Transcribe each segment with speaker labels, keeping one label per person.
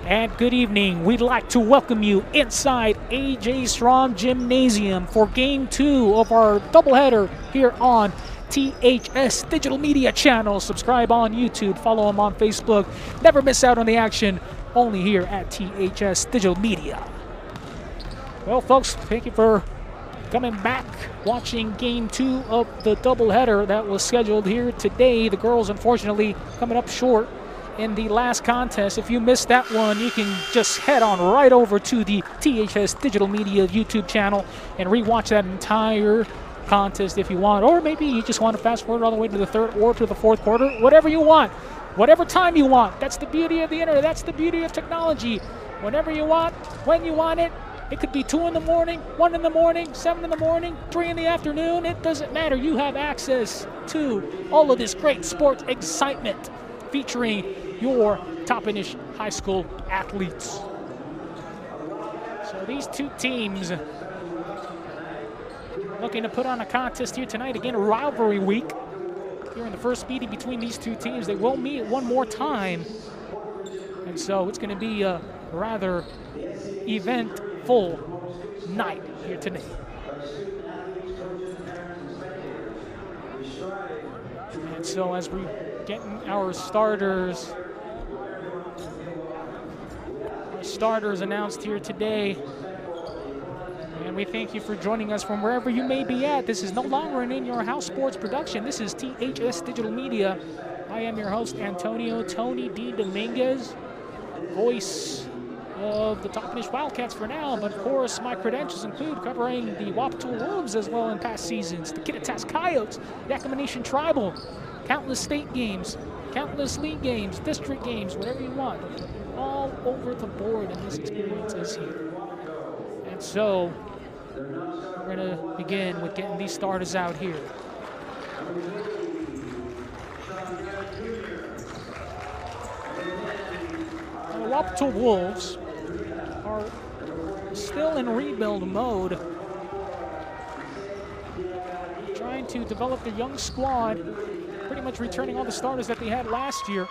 Speaker 1: And good evening. We'd like to welcome you inside A.J. Strom Gymnasium for Game 2 of our doubleheader here on THS Digital Media Channel. Subscribe on YouTube, follow them on Facebook. Never miss out on the action, only here at THS Digital Media. Well, folks, thank you for coming back, watching Game 2 of the doubleheader that was scheduled here today. The girls, unfortunately, coming up short in the last contest. If you missed that one, you can just head on right over to the THS Digital Media YouTube channel and rewatch that entire contest if you want. Or maybe you just want to fast forward all the way to the third or to the fourth quarter. Whatever you want. Whatever time you want. That's the beauty of the internet. That's the beauty of technology. Whenever you want, when you want it. It could be 2 in the morning, 1 in the morning, 7 in the morning, 3 in the afternoon. It doesn't matter. You have access to all of this great sports excitement featuring your Toppenish High School athletes. So these two teams looking to put on a contest here tonight. Again, a rivalry week here in the first meeting between these two teams. They will meet one more time. And so it's going to be a rather eventful night here today. And so as we getting our starters announced here today, and we thank you for joining us from wherever you may be at. This is no longer an In Your House sports production. This is THS Digital Media. I am your host, Antonio Tony D. Dominguez, voice of the Toppenish Wildcats for now, but of course my credentials include covering the Wapato Wolves as well in past seasons, the Kittitas Coyotes, the Yakima Nation Tribal, countless state games, countless league games, district games, whatever you want. All over the board, and this experience is here. And so we're going to begin with getting these starters out here. The Wapato Wolves are still in rebuild mode, trying to develop their young squad, pretty much returning all the starters that they had last year.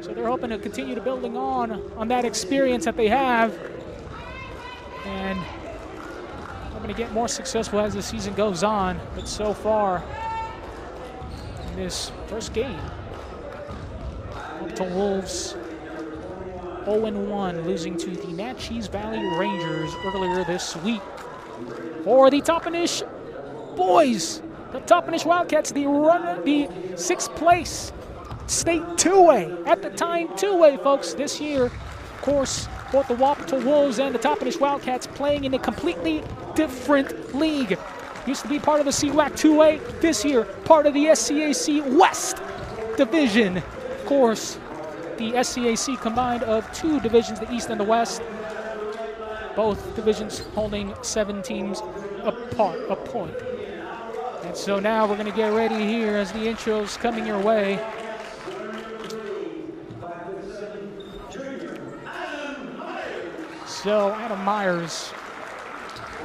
Speaker 1: So they're hoping to continue to building on that experience that they have, and hoping to get more successful as the season goes on. But so far in this first game, Wapato Wolves 0-1, losing to the Natchez Valley Rangers earlier this week. For the Toppenish boys, the Toppenish Wildcats, the 6th place state 2A, at the time 2A, folks, this year. Of course, both the Wapato Wolves and the Toppenish Wildcats playing in a completely different league. Used to be part of the CWAC 2A, this year part of the SCAC West Division. Of course, the SCAC combined of 2 divisions, the East and the West. Both divisions holding 7 teams apart, a point. And so now we're going to get ready here as the intro's coming your way. So Adam Myers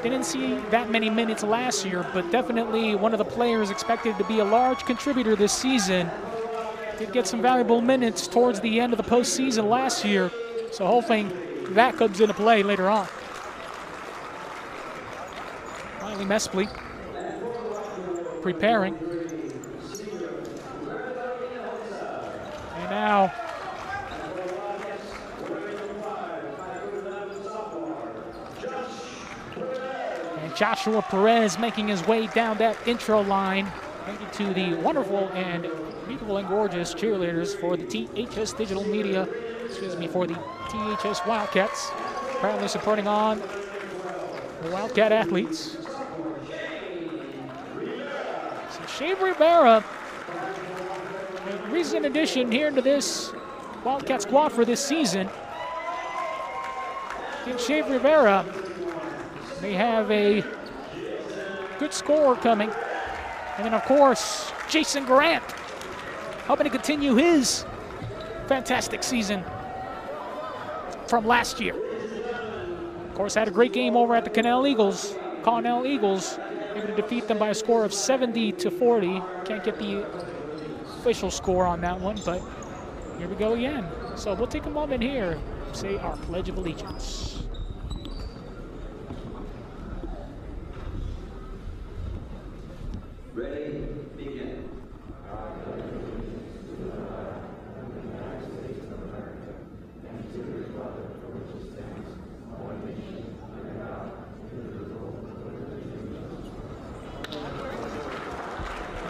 Speaker 1: didn't see that many minutes last year, but definitely one of the players expected to be a large contributor this season. Did get some valuable minutes towards the end of the postseason last year, so hoping that comes into play later on. Riley Mespley preparing. And now Joshua Perez making his way down that intro line. Thank you to the wonderful and beautiful and gorgeous cheerleaders for the THS Digital Media, for the THS Wildcats, proudly supporting on the Wildcat athletes. So Shave Rivera, a recent addition here to this Wildcat squad for this season. And Shave Rivera, they have a good scorer coming. And then, of course, Jason Grant, hoping to continue his fantastic season from last year. Of course, had a great game over at the Connell Eagles, able to defeat them by a score of 70-40. Can't get the official score on that one, but Here we go again. So we'll take a moment here, say our Pledge of Allegiance.
Speaker 2: Ready, begin.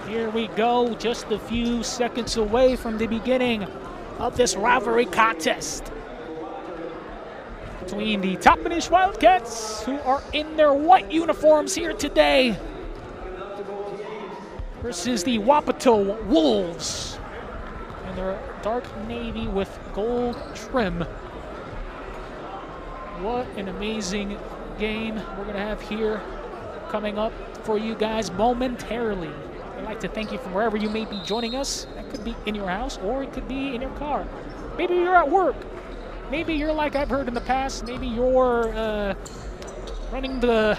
Speaker 1: Here we go, just a few seconds away from the beginning of this rivalry contest between the Toppenish Wildcats, who are in their white uniforms here today, versus the Wapato Wolves in their dark navy with gold trim. What an amazing game we're going to have here coming up for you guys momentarily. I'd like to thank you from wherever you may be joining us. That could be in your house or it could be in your car. Maybe you're at work. Maybe you're like I've heard in the past. Maybe you're running the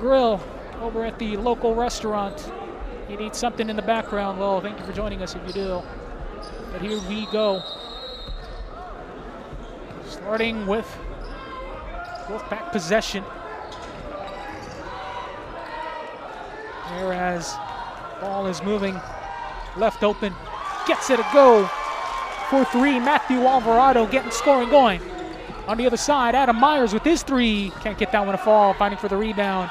Speaker 1: grill over at the local restaurant. You need something in the background. Well, thank you for joining us if you do. But here we go. Starting with Wolfpack possession. Whereas ball is moving left open. Gets it a go for three. Matthew Alvarado scoring going. On the other side, Adam Myers with his three. Can't get that one to fall. Fighting for the rebound.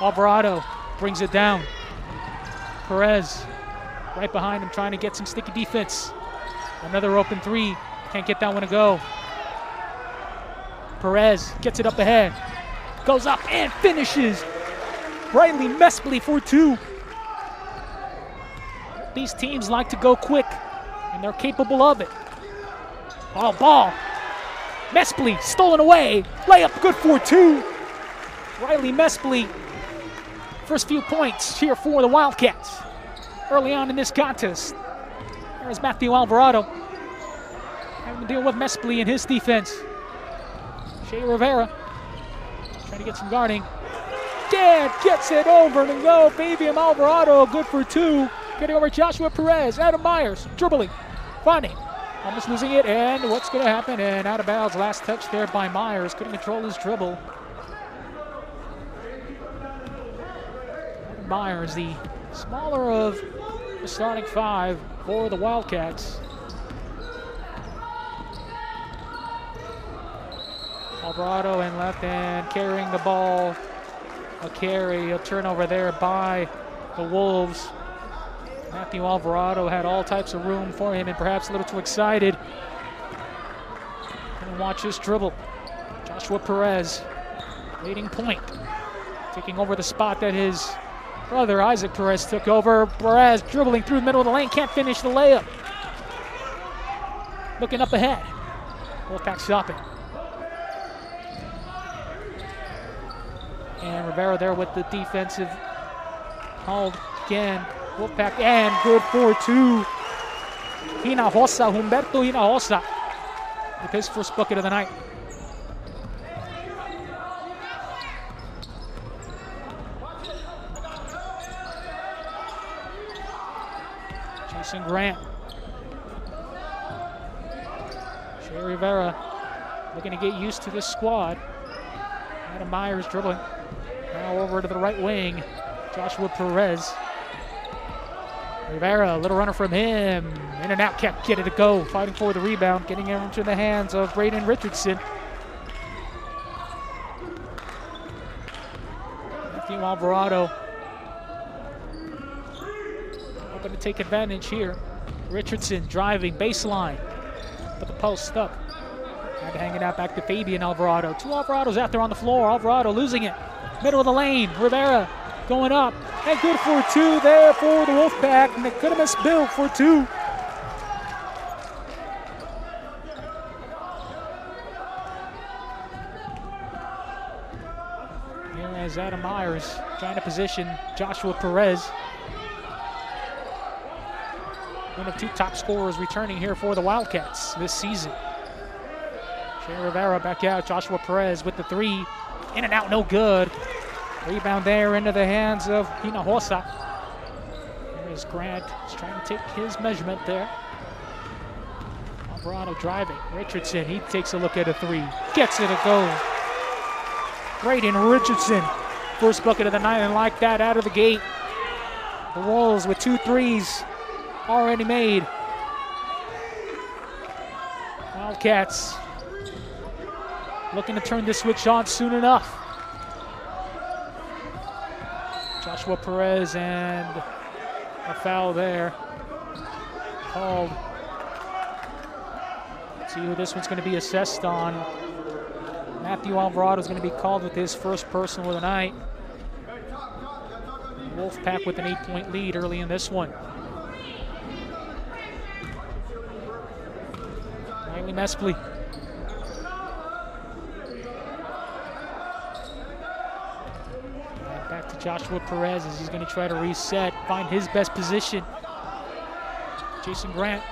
Speaker 1: Alvarado brings it down. Perez right behind him trying to get some sticky defense. Another open three. Can't get that one to go. Perez gets it up ahead. Goes up and finishes. Riley Mespley for two. These teams like to go quick, and they're capable of it. Oh, ball. Mespley stolen away. Layup good for two. Riley Mespley, first few points here for the Wildcats early on in this contest. There's Matthew Alvarado having to deal with Mespley and his defense. Shea Rivera trying to get some guarding. Dan gets it over to go. Fabian Alvarado good for two. Getting over Joshua Perez. Adam Myers dribbling. Finding. Almost losing it. And what's going to happen? And out of bounds. Last touch there by Myers. Couldn't control his dribble. Adam Myers, the smaller of the starting five for the Wildcats. Alvarado in left hand carrying the ball. A carry. A turnover there by the Wolves. Matthew Alvarado had all types of room for him and perhaps a little too excited. And watch this dribble. Joshua Perez, leading point. Taking over the spot that his brother Isaac Perez took over. Perez dribbling through the middle of the lane, can't finish the layup. Looking up ahead. Wolfpack stopping. And Rivera there with the defensive hold again. Wolfpack and good for two. Hinojosa, Humberto Hinojosa with his first bucket of the night. Jason Grant. Shea Rivera looking to get used to this squad. Adam Myers dribbling. Now over to the right wing. Joshua Perez. Rivera, a little runner from him. In and out, can't get it to go. Fighting for the rebound, getting it into the hands of Braden Richardson. Matthew Alvarado hoping to take advantage here. Richardson driving, baseline. Put the post up. Had to hang it out back to Fabian Alvarado. Two Alvarados out there on the floor. Alvarado losing it. Middle of the lane. Rivera going up. And good for two there for the Wolfpack. And they could have missed Bill for two. Here is Adam Myers trying to position Joshua Perez. One of two top scorers returning here for the Wildcats this season. Shea Rivera back out. Joshua Perez with the three. In and out, no good. Rebound there into the hands of Hinojosa. There is Grant. He's trying to take his measurement there. Alvarado driving. Richardson, he takes a look at a three. Gets it a go. Braden Richardson. First bucket of the night, and like that, out of the gate. The Wolves with 2 threes already made. Wildcats looking to turn this switch on soon enough. Joshua Perez and a foul there called. Let's see who this one's going to be assessed on. Matthew Alvarado is going to be called with his first personal of the night. Wolfpack with an 8-point lead early in this one. Riley Mespley. Back to Joshua Perez as he's going to try to reset, find his best position. Jason Grant,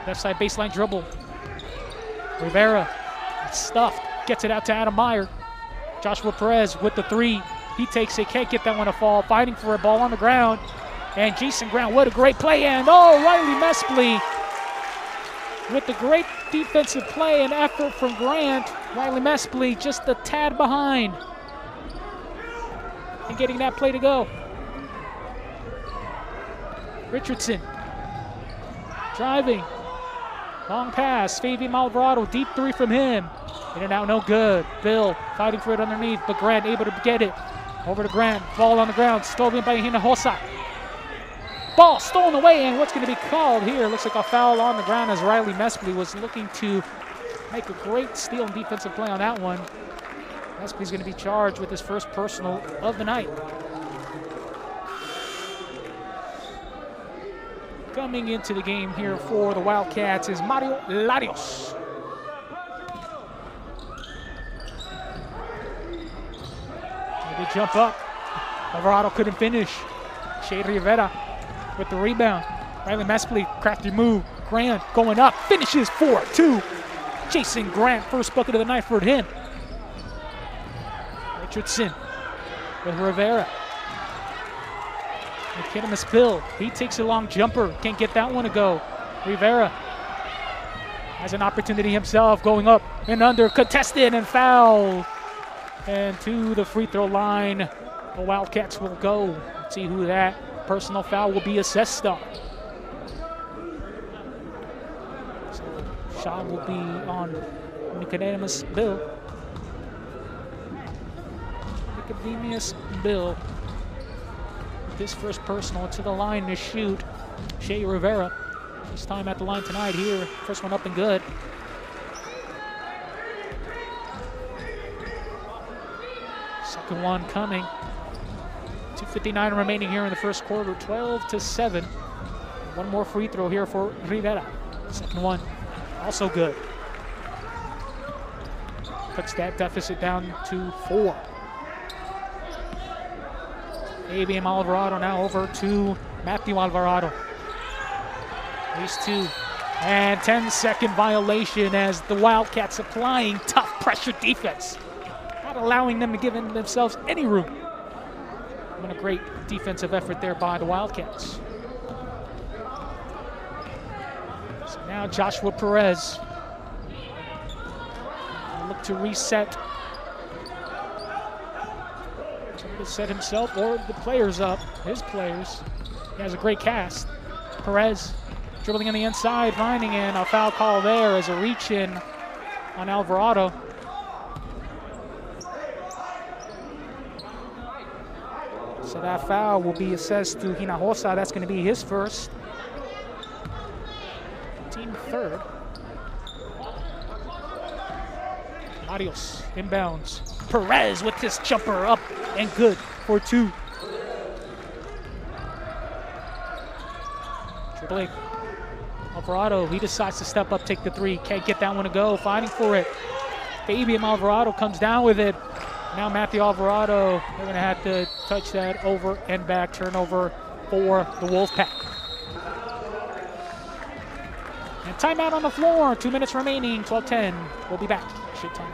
Speaker 1: left side baseline dribble. Rivera, stuffed, gets it out to Adam Meyer. Joshua Perez with the three. He takes it, can't get that one to fall, fighting for a ball on the ground. And Jason Grant, what a great play, and Riley Mespley with the great defensive play and effort from Grant. Riley Mespley just a tad behind and getting that play to go. Richardson driving, long pass, Fabian Alvarado, deep three from him. In and out, no good. Bill fighting for it underneath, but Grant able to get it. Over to Grant, ball on the ground, stolen by Hinojosa. Ball stolen away, and what's going to be called here? Looks like a foul on the ground as Riley Mespley was looking to make a great steal and defensive play on that one. Mespley's going to be charged with his first personal of the night. Coming into the game here for the Wildcats is Mario Larios. They jump up. Alvarado couldn't finish. Shea Rivera with the rebound. Riley Mespley, crafty move. Grant going up, finishes 4-2. Jason Grant, first bucket of the night for him. Richardson with Rivera. McKinnon Bill, he takes a long jumper, can't get that one to go. Rivera has an opportunity himself, going up and under, contested and fouled. And to the free throw line, the Wildcats will go. Let's see who that personal foul will be assessed on. So shot will be on Nicodemus Bill. Nicodemus Bill. This first personal to the line to shoot. Shea Rivera, first time at the line tonight here. First one up and good. Second one coming. 2:59 remaining here in the first quarter, 12-7. One more free throw here for Rivera. Second one, also good. Cuts that deficit down to 4. Fabian Alvarado now over to Matthew Alvarado. These two. And 10-second violation as the Wildcats applying tough pressure defense. Not allowing them to give themselves any room. What a great defensive effort there by the Wildcats. So now Joshua Perez. Look to reset. Trying to set himself or the players up, his players. He has a great cast. Perez dribbling on the inside, finding in a foul call there as a reach in on Alvarado. So that foul will be assessed to Hinojosa. That's going to be his first. Team third. Arios inbounds. Perez with this jumper up and good for 2. Dribbling. Alvarado, he decides to step up, take the 3. Can't get that one to go, fighting for it. Fabian Alvarado comes down with it. Now Matthew Alvarado, they're going to have to touch that over and back, turnover for the Wolfpack. And timeout on the floor, 2 minutes remaining, 12-10. We'll be back. Shit time.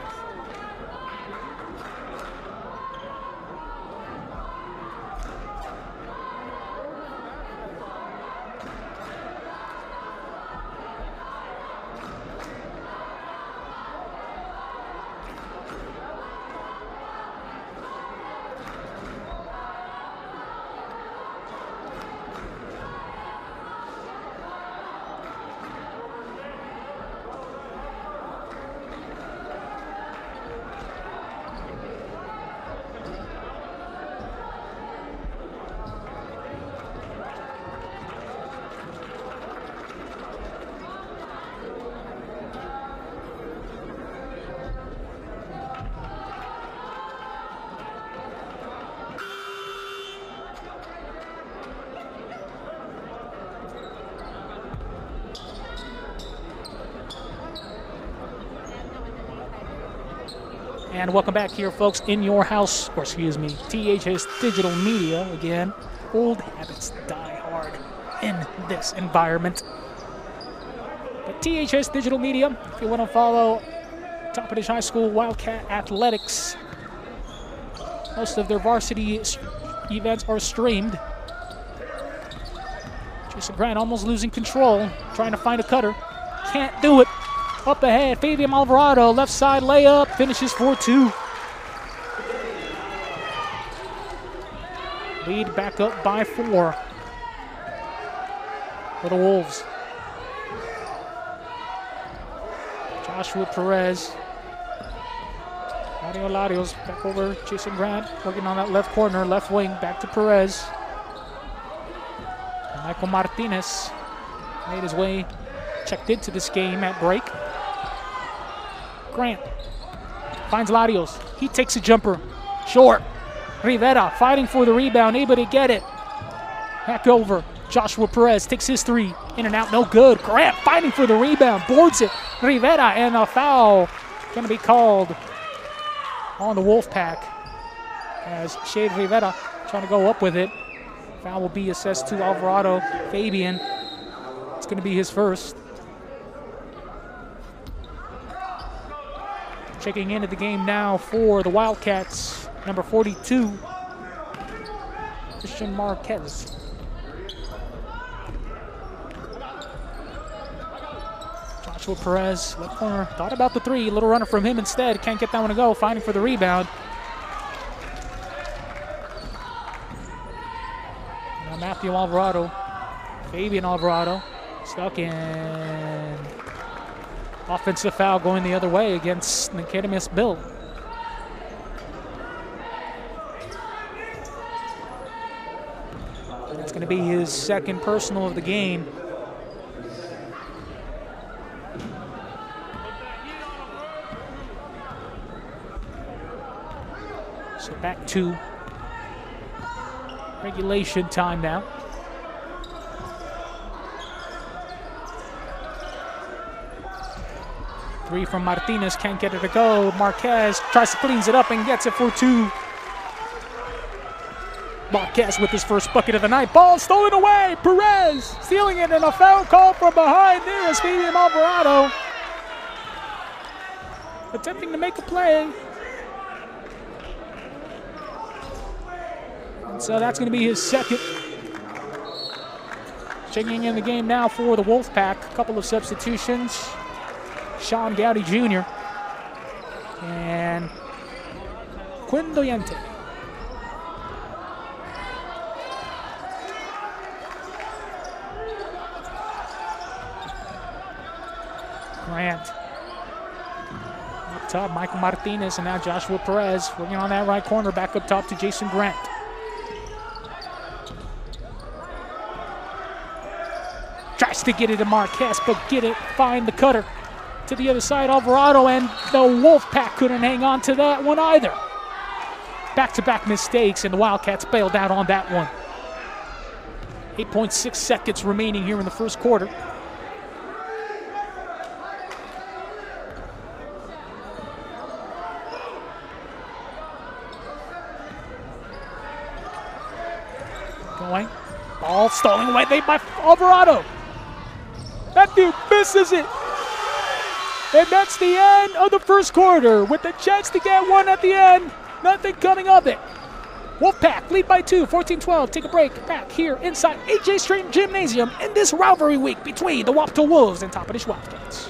Speaker 1: And welcome back here, folks, in your house, or excuse me, THS Digital Media again. Old habits die hard in this environment. But THS Digital Media, if you want to follow Toppenish High School Wildcat Athletics, most of their varsity events are streamed. Jason Grant almost losing control, trying to find a cutter. Can't do it. Up ahead, Fabian Alvarado, left side layup, finishes 4-2. Lead back up by 4 for the Wolves. Joshua Perez. Mario Larios back over Jason Grant, working on that left corner, left wing, back to Perez. And Michael Martinez made his way, checked into this game at break. Grant finds Larios. He takes a jumper. Short. Rivera fighting for the rebound, able to get it. Back over. Joshua Perez takes his 3. In and out, no good. Grant fighting for the rebound, boards it. Rivera, and a foul going to be called on the Wolfpack as Shade Rivera trying to go up with it. Foul will be assessed to Alvarado. Fabian, it's going to be his first. Checking into the game now for the Wildcats, number 42, Christian Marquez. Joshua Perez, left corner, thought about the 3, little runner from him instead, can't get that one to go, fighting for the rebound. Now Matthew Alvarado, Fabian Alvarado, stuck in. Offensive foul going the other way against Nicodemus Bill. It's going to be his second personal of the game. So back to regulation time now. Three from Martinez, can't get it to go. Marquez tries to cleans it up and gets it for 2. Marquez with his first bucket of the night. Ball stolen away. Perez stealing it, and a foul call from behind. There is Fabian Alvarado attempting to make a play. And so that's going to be his second. Checking in the game now for the Wolfpack. A couple of substitutions. Sean Gowdy Jr. and Quinn Doyente. Grant. Up top, Michael Martinez, and now Joshua Perez working on that right corner, back up top to Jason Grant. Tries to get it to Marquez, but find the cutter. To the other side, Alvarado, and the Wolfpack couldn't hang on to that one either. Back-to-back mistakes, and the Wildcats bailed out on that one. 8.6 seconds remaining here in the first quarter. Going. Ball stolen away by Alvarado. That dude misses it. And that's the end of the first quarter with a chance to get one at the end. Nothing coming of it. Wolfpack lead by 2, 14-12. Take a break back here inside AJ Street Gymnasium in this rivalry week between the Wapato Wolves and Toppenish Wildcats.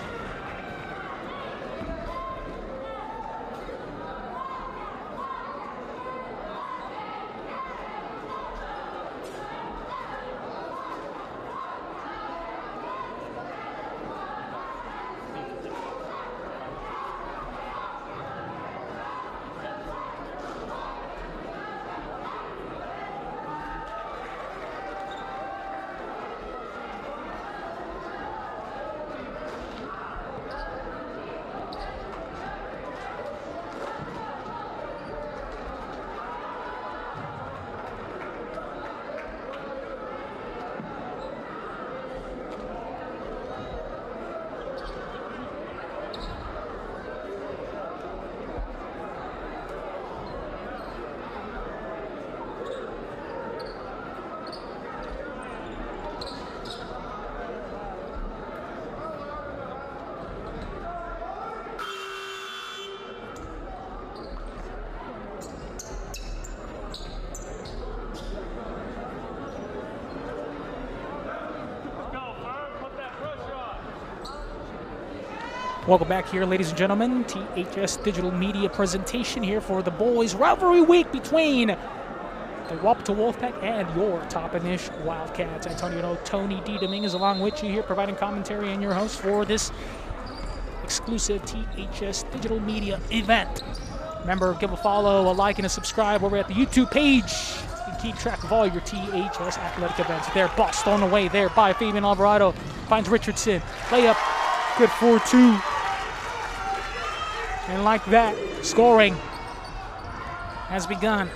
Speaker 1: Welcome back here, ladies and gentlemen. THS Digital Media presentation here for the boys' rivalry week between the Wapato Wolfpack and your Toppenish Wildcats. Antonio Tony D. Dominguez along with you here, providing commentary and your host for this exclusive THS Digital Media event. Remember, give a follow, a like, and a subscribe over at the YouTube page. You can keep track of all your THS athletic events. There, ball stolen away there by Fabian Alvarado. Finds Richardson. Layup, good 4-2. And like that, scoring has begun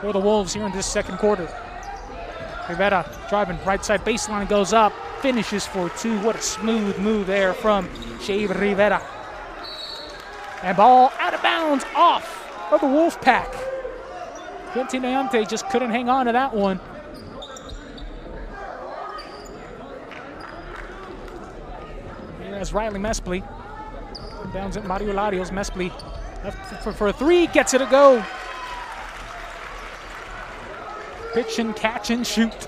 Speaker 1: for the Wolves here in this second quarter. Rivera driving right side baseline, goes up, finishes for 2. What a smooth move there from Shave Rivera. And ball out of bounds off of the Wolfpack. Quintin Ayante just couldn't hang on to that one. Here's Riley Mespley. Downs at Mario Larios. Mespley left for a 3, gets it to go. Pitch and catch and shoot.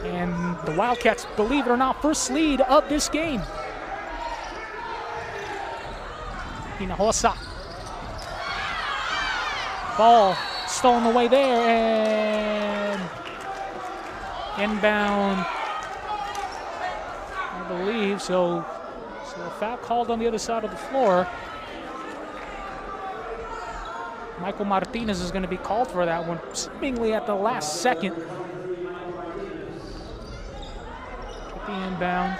Speaker 1: And the Wildcats, believe it or not, first lead of this game. Hinojosa. Ball stolen away there and inbound, I believe. So a foul called on the other side of the floor. Michael Martinez is going to be called for that one, seemingly at the last second. Get the inbound.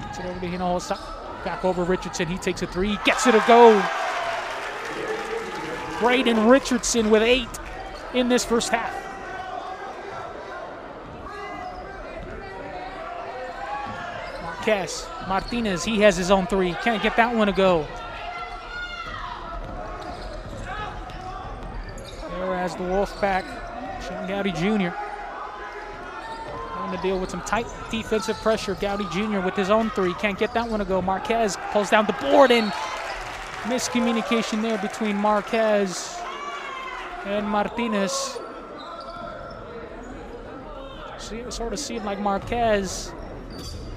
Speaker 1: Gets it over to Hinojosa. Back over Richardson. He takes a 3, gets it to go. Braden Richardson with 8 in this first half. Marquez, Martinez, he has his own 3. Can't get that one to go. As the Wolfpack, Sean Gowdy Jr. having to deal with some tight defensive pressure. Gowdy Jr. with his own 3. Can't get that one to go. Marquez pulls down the board and miscommunication there between Marquez and Martinez. See, it sort of seemed like Marquez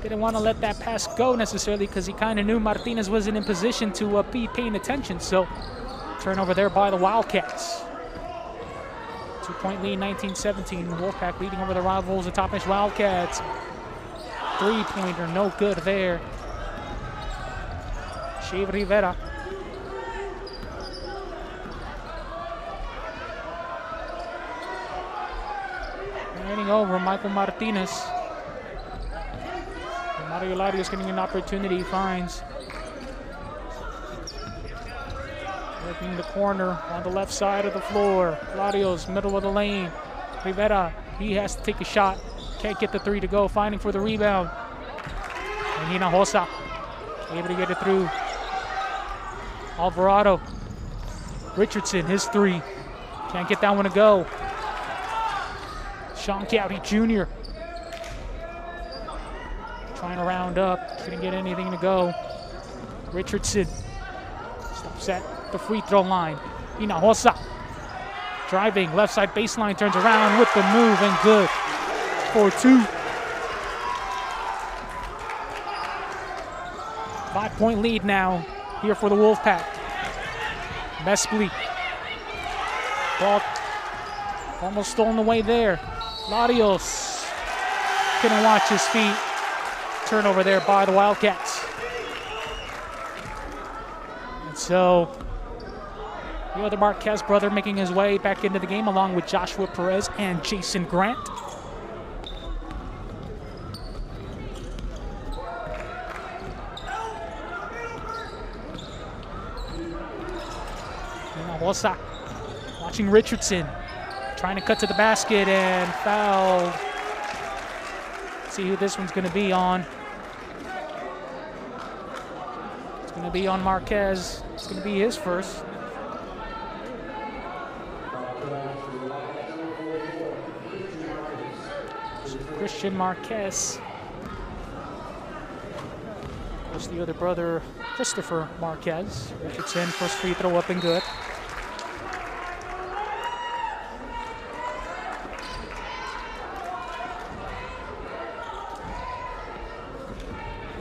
Speaker 1: didn't want to let that pass go necessarily because he kind of knew Martinez wasn't in position to be paying attention. So turnover there by the Wildcats. 2-point lead, 19-17. Wolfpack leading over the rivals, the Toppenish Wildcats. 3-pointer, no good there. Shave Rivera. Handing over Michael Martinez. And Mario Larios getting an opportunity, finds. Working the corner on the left side of the floor. Larios, middle of the lane. Rivera, he has to take a shot. Can't get the 3 to go, finding for the rebound. And Hinojosa able to get it through. Alvarado. Richardson, his 3. Can't get that one to go. Sean Gowdy Jr. trying to round up. Couldn't get anything to go. Richardson stops at the free throw line. Hinojosa driving left side baseline, turns around with the move and good for 2. 5-point lead now here for the Wolfpack. Mespley. Ball almost stolen away there. Larios couldn't watch his feet. Turnover there by the Wildcats. And so the other Marquez brother making his way back into the game along with Joshua Perez and Jason Grant. Hinojosa watching Richardson. Trying to cut to the basket and fouled. See who this one's going to be on. It's going to be on Marquez. It's going to be his first. Christian Marquez. There's the other brother, Christopher Marquez. Richardson, first free throw up and good.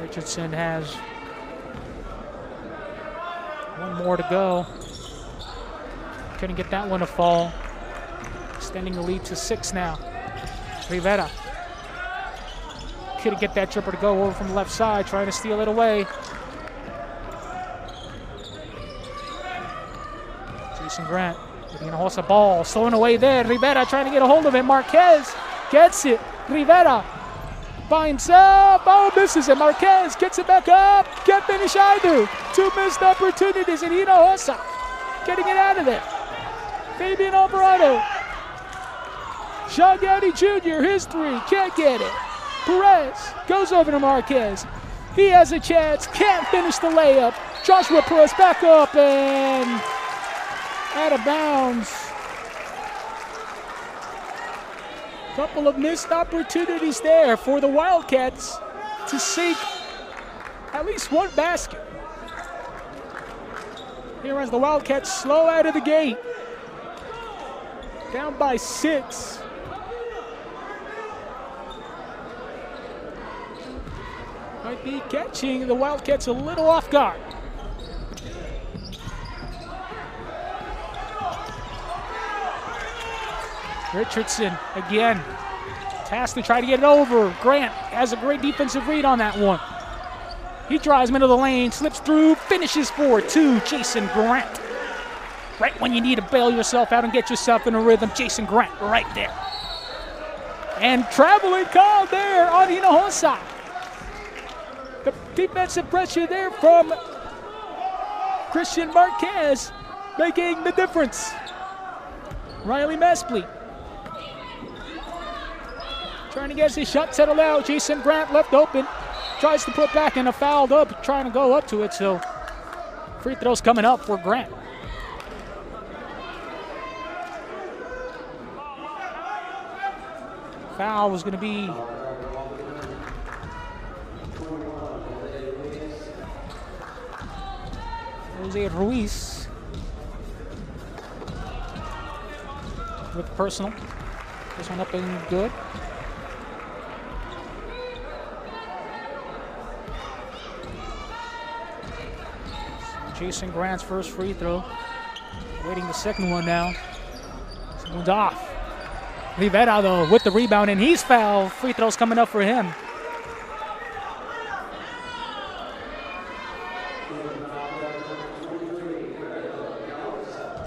Speaker 1: Richardson has one more to go. Couldn't get that one to fall. Extending the lead to 6 now. Rivera. Couldn't get that jumper to go over from the left side, trying to steal it away. Jason Grant getting a horse a ball, slowing away there. Rivera trying to get a hold of it. Marquez gets it. Rivera by himself. Oh, misses it. Marquez gets it back up. Can't finish either. 2 missed opportunities, and Hinojosa getting it out of there. Fabian Alvarado. Sean Gowdy Jr., his 3, can't get it. Perez goes over to Marquez. He has a chance, can't finish the layup. Joshua Perez back up and out of bounds. Couple of missed opportunities there for the Wildcats to sink at least one basket. Here as the Wildcats slow out of the gate. Down by 6. Might be catching the Wildcats a little off guard. Richardson again. Tasked to try to get it over. Grant has a great defensive read on that one. He drives him into the lane, slips through, finishes for 2. Jason Grant. Right when you need to bail yourself out and get yourself in a rhythm, Jason Grant right there. And traveling call there on Hinojosa. The defensive pressure there from Christian Marquez making the difference. Riley Mespley trying to get his shot settled out. Jason Grant left open. Tries to put back and a fouled up, trying to go up to it. So free throws coming up for Grant. Foul was going to be Jose Ruiz with personal. This one up and good. Jason Grant's first free throw. Waiting the second one now. This one's off. Rivera, though, with the rebound, and he's fouled. Free throws coming up for him.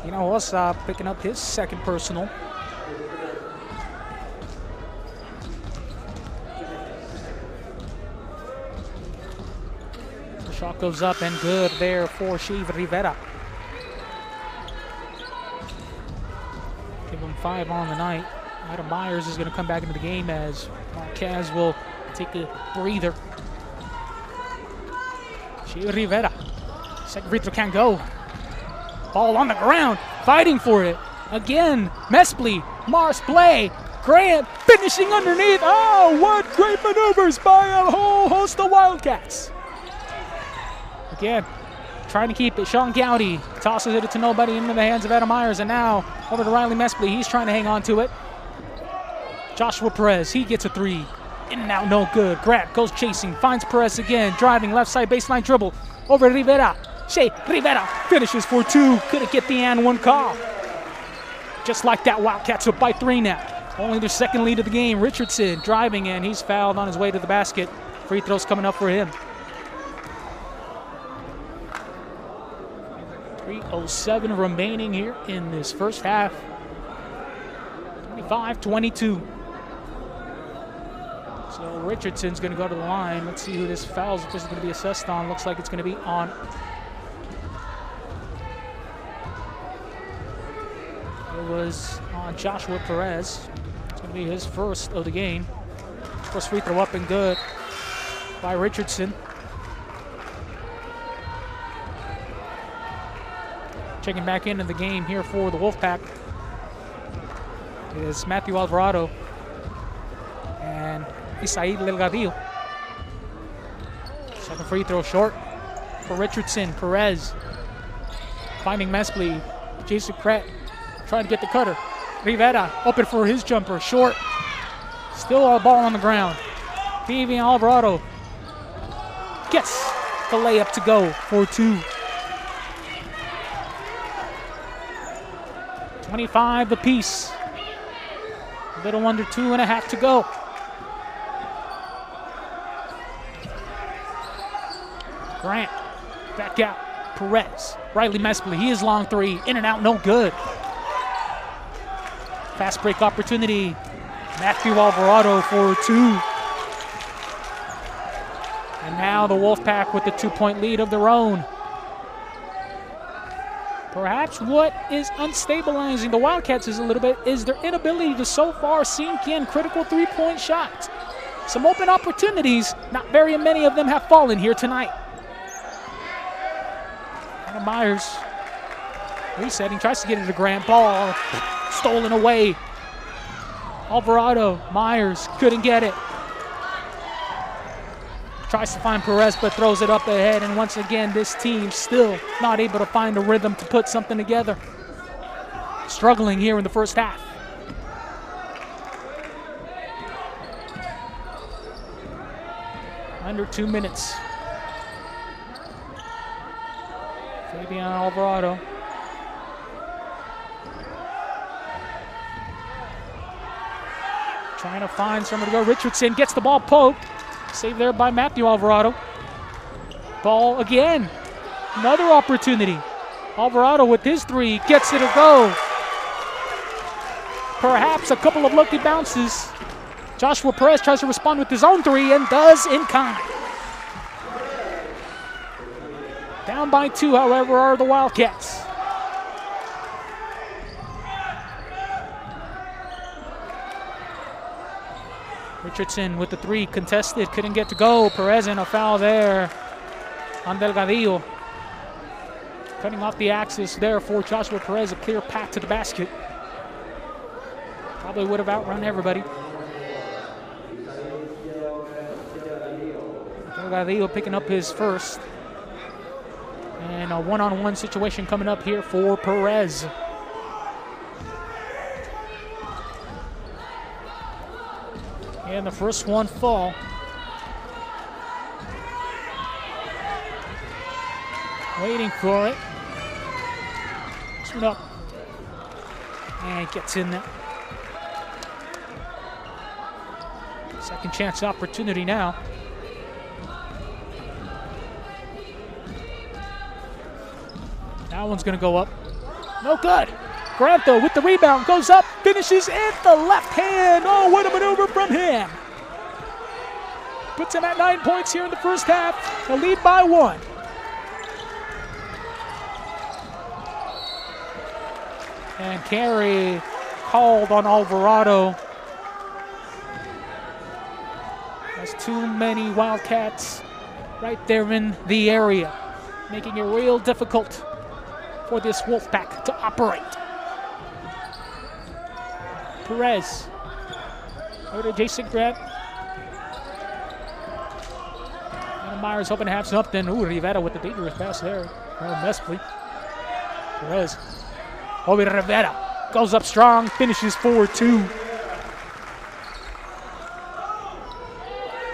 Speaker 1: Hinojosa picking up his second personal. The shot goes up and good there for Shiv Rivera. Give him 5 on the night. Adam Myers is going to come back into the game as Marquez will take a breather. Shiv Rivera. Second free throw can't go. Ball on the ground, fighting for it. Again, Mespley, Mars play. Grant finishing underneath. Oh, what great maneuvers by a whole host of Wildcats. Again, trying to keep it. Sean Gowdy tosses it to nobody into the hands of Adam Myers. And now over to Riley Mespley. He's trying to hang on to it. Joshua Perez, he gets a 3. In and out, no good. Grant goes chasing, finds Perez again. Driving left side baseline dribble. Over to Rivera. Shea Rivera finishes for 2. Couldn't get the and 1 call. Just like that, Wildcats up by 3 now. Only their second lead of the game. Richardson driving in. He's fouled on his way to the basket. Free throws coming up for him. 3:07 remaining here in this first half. 25-22. So Richardson's going to go to the line. Let's see who this foul is going to be assessed on. Looks like it's going to be on. It was on Joshua Perez. It's going to be his first of the game. First free throw up and good by Richardson. Checking back into the game here for the Wolfpack is Matthew Alvarado and Isaid Delgadillo. Second free throw short for Richardson. Perez finding Mespley. Jason Grant trying to get the cutter. Rivera open for his jumper. Short. Still a ball on the ground. Fabian Alvarado gets the layup to go for 2. 25 apiece. A little under 2.5 to go. Grant, back out. Perez, Riley Mespley, he is long 3, in and out, no good. Fast break opportunity. Matthew Alvarado for 2. And now the Wolfpack with the 2-point lead of their own. Perhaps what is unstabilizing the Wildcats is a little bit is their inability to so far sink in critical 3-point shots. Some open opportunities, not very many of them have fallen here tonight. Adam Myers resetting, tries to get it to Grant. Ball stolen away. Alvarado, Myers couldn't get it. Tries to find Perez, but throws it up ahead. And once again, this team still not able to find a rhythm to put something together. Struggling here in the first half. Under 2 minutes. Fabian Alvarado. Trying to find somewhere to go. Richardson gets the ball poked. Saved there by Matthew Alvarado. Ball again. Another opportunity. Alvarado with his 3 gets it to go. Perhaps a couple of lucky bounces. Joshua Perez tries to respond with his own 3 and does in kind. Down by 2, however, are the Wildcats. Richardson with the 3 contested, couldn't get to go. Perez in a foul there on Delgadillo. Cutting off the axis there for Joshua Perez, a clear path to the basket. Probably would have outrun everybody. Delgadillo picking up his first. And a one-on-one situation coming up here for Perez. And the first one fall. Waiting for it. Swing up. And gets in there. Second chance opportunity now. That one's going to go up. No good. Grant, though, with the rebound, goes up, finishes in the left hand. Oh, what a maneuver from him. Puts him at 9 points here in the first half. A lead by 1. And carry called on Alvarado. There's too many Wildcats right there in the area, making it real difficult for this Wolfpack to operate. Perez. Over to Jason Grant. And Myers hoping to have something. Ooh, Rivera with the dangerous pass there. Mespley. Perez. Over to Rivera. Goes up strong, finishes 4-2.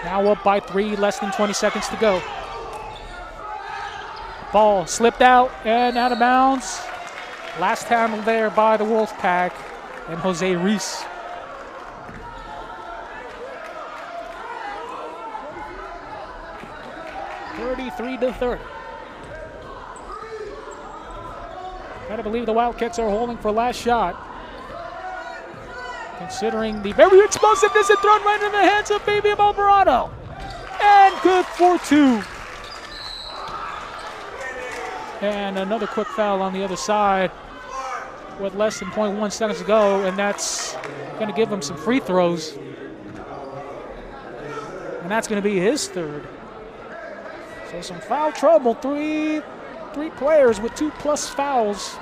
Speaker 1: Now up by 3, less than 20 seconds to go. Ball slipped out and out of bounds. Last handle there by the Wolfpack and Jose Reese. (33-30). Gotta believe the Wildcats are holding for last shot, considering the very explosiveness and thrown right in the hands of Fabian Alvarado. And good for 2. And another quick foul on the other side with less than 0.1 seconds to go, and that's going to give him some free throws. And that's going to be his 3rd. So some foul trouble, three players with 2+ fouls.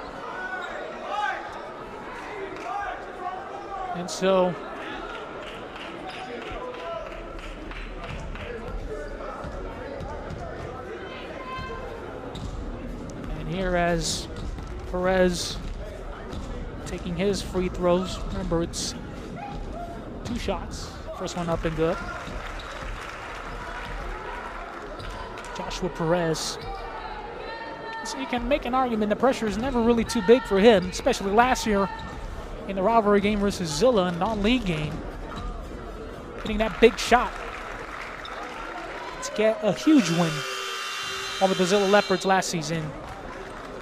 Speaker 1: And so here as Perez taking his free throws. Remember, it's 2 shots. First one up and good. Joshua Perez. So you can make an argument the pressure is never really too big for him, especially last year in the rivalry game versus Zilla, a non-league game. Getting that big shot to get a huge win over the Zilla Leopards last season.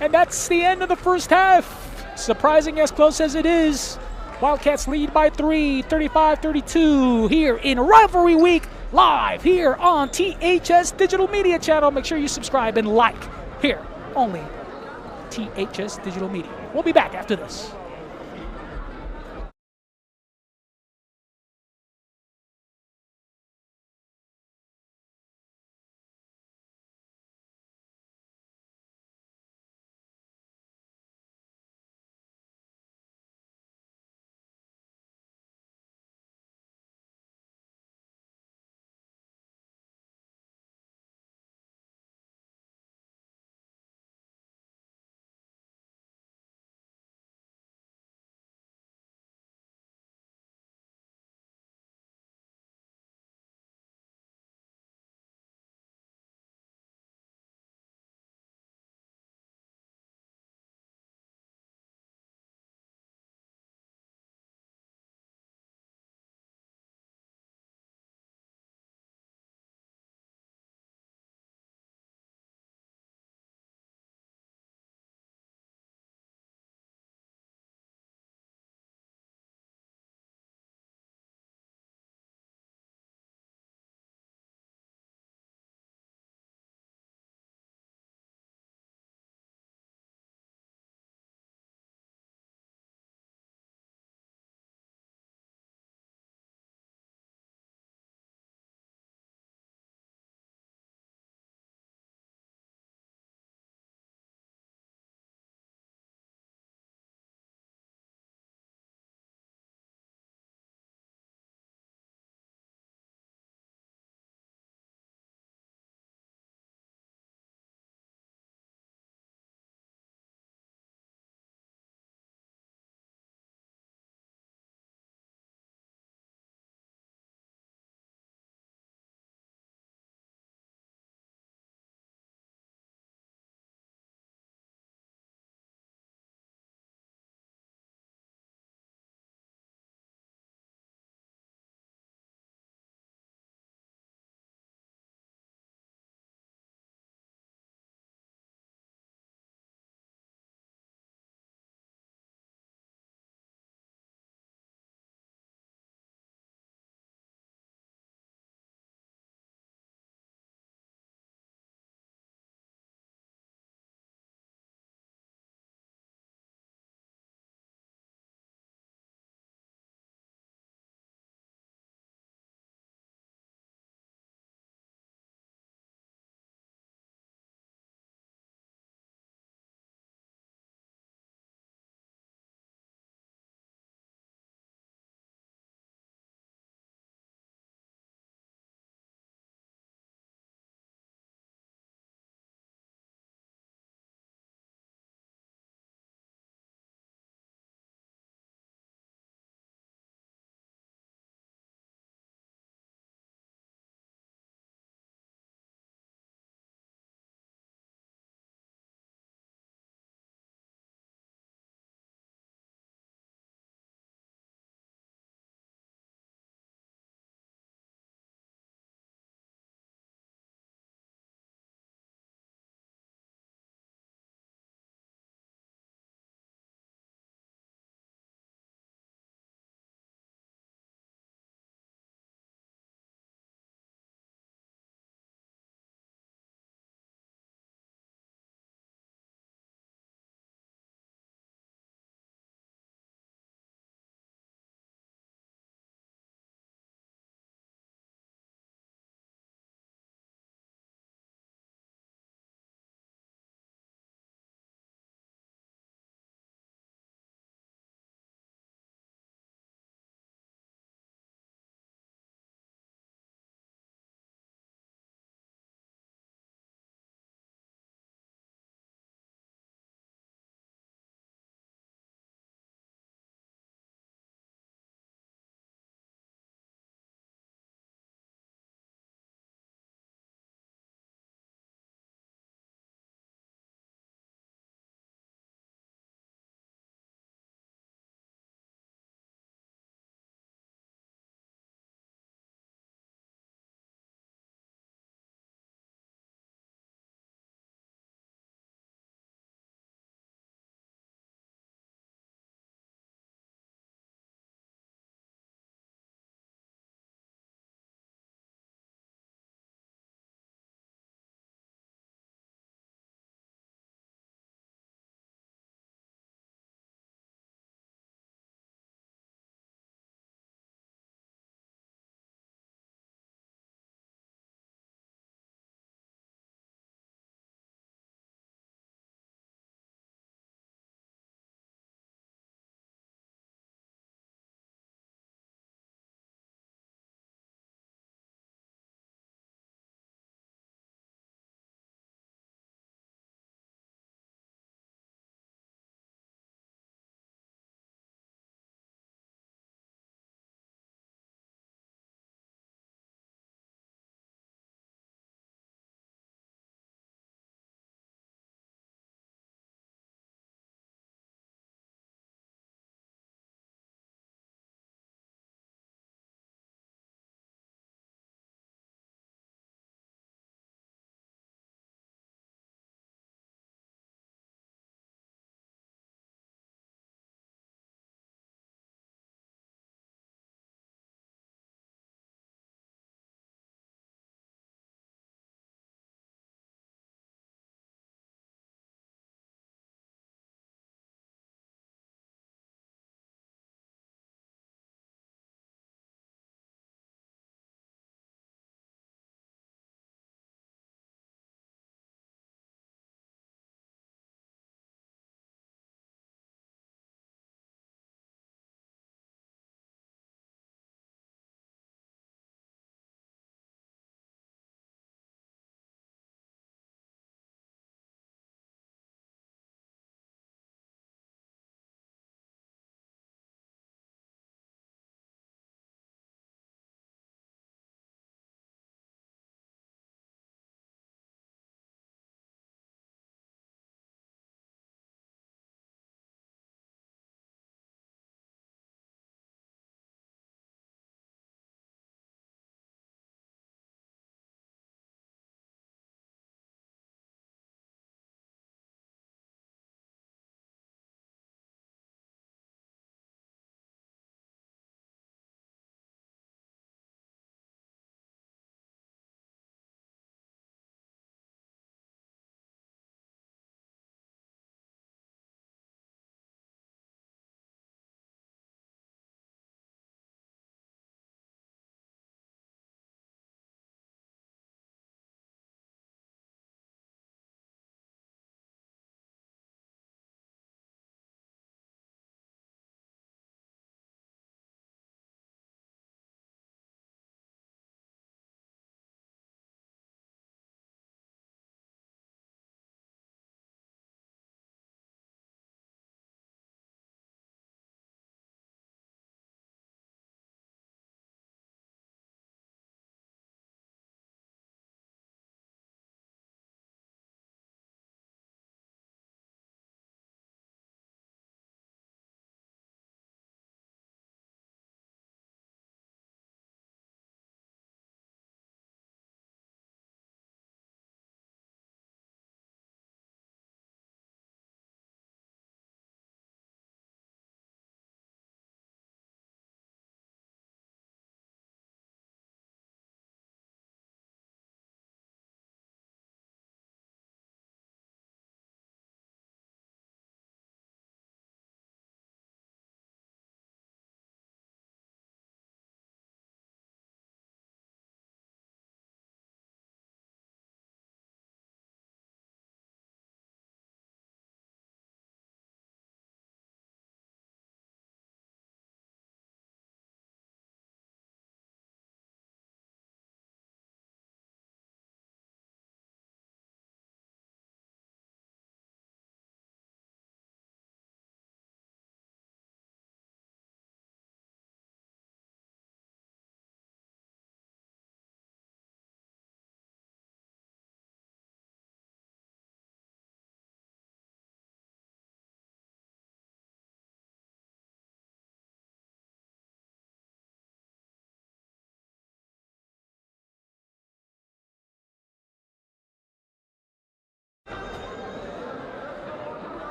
Speaker 1: And that's the end of the first half. Surprising as close as it is. Wildcats lead by 3, 35-32 here in Rivalry Week, live here on THS Digital Media Channel. Make sure you subscribe and like here, only THS Digital Media. We'll be back after this.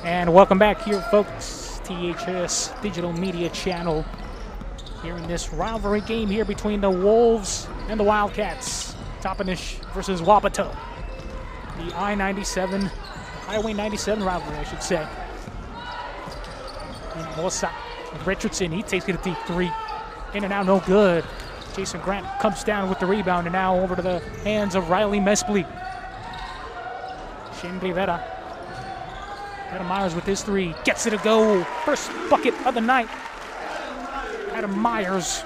Speaker 1: And welcome back here, folks. THS Digital Media Channel. Here in this rivalry game here between the Wolves and the Wildcats. Toppenish versus Wapato. The I-97, Highway 97 rivalry, I should say. And Mosa Richardson, he takes it a deep three. In and out, no good. Jason Grant comes down with the rebound, and now over to the hands of Riley Mespli. Shane Rivera. Adam Myers with his three. Gets it a go. First bucket of the night. Adam Myers.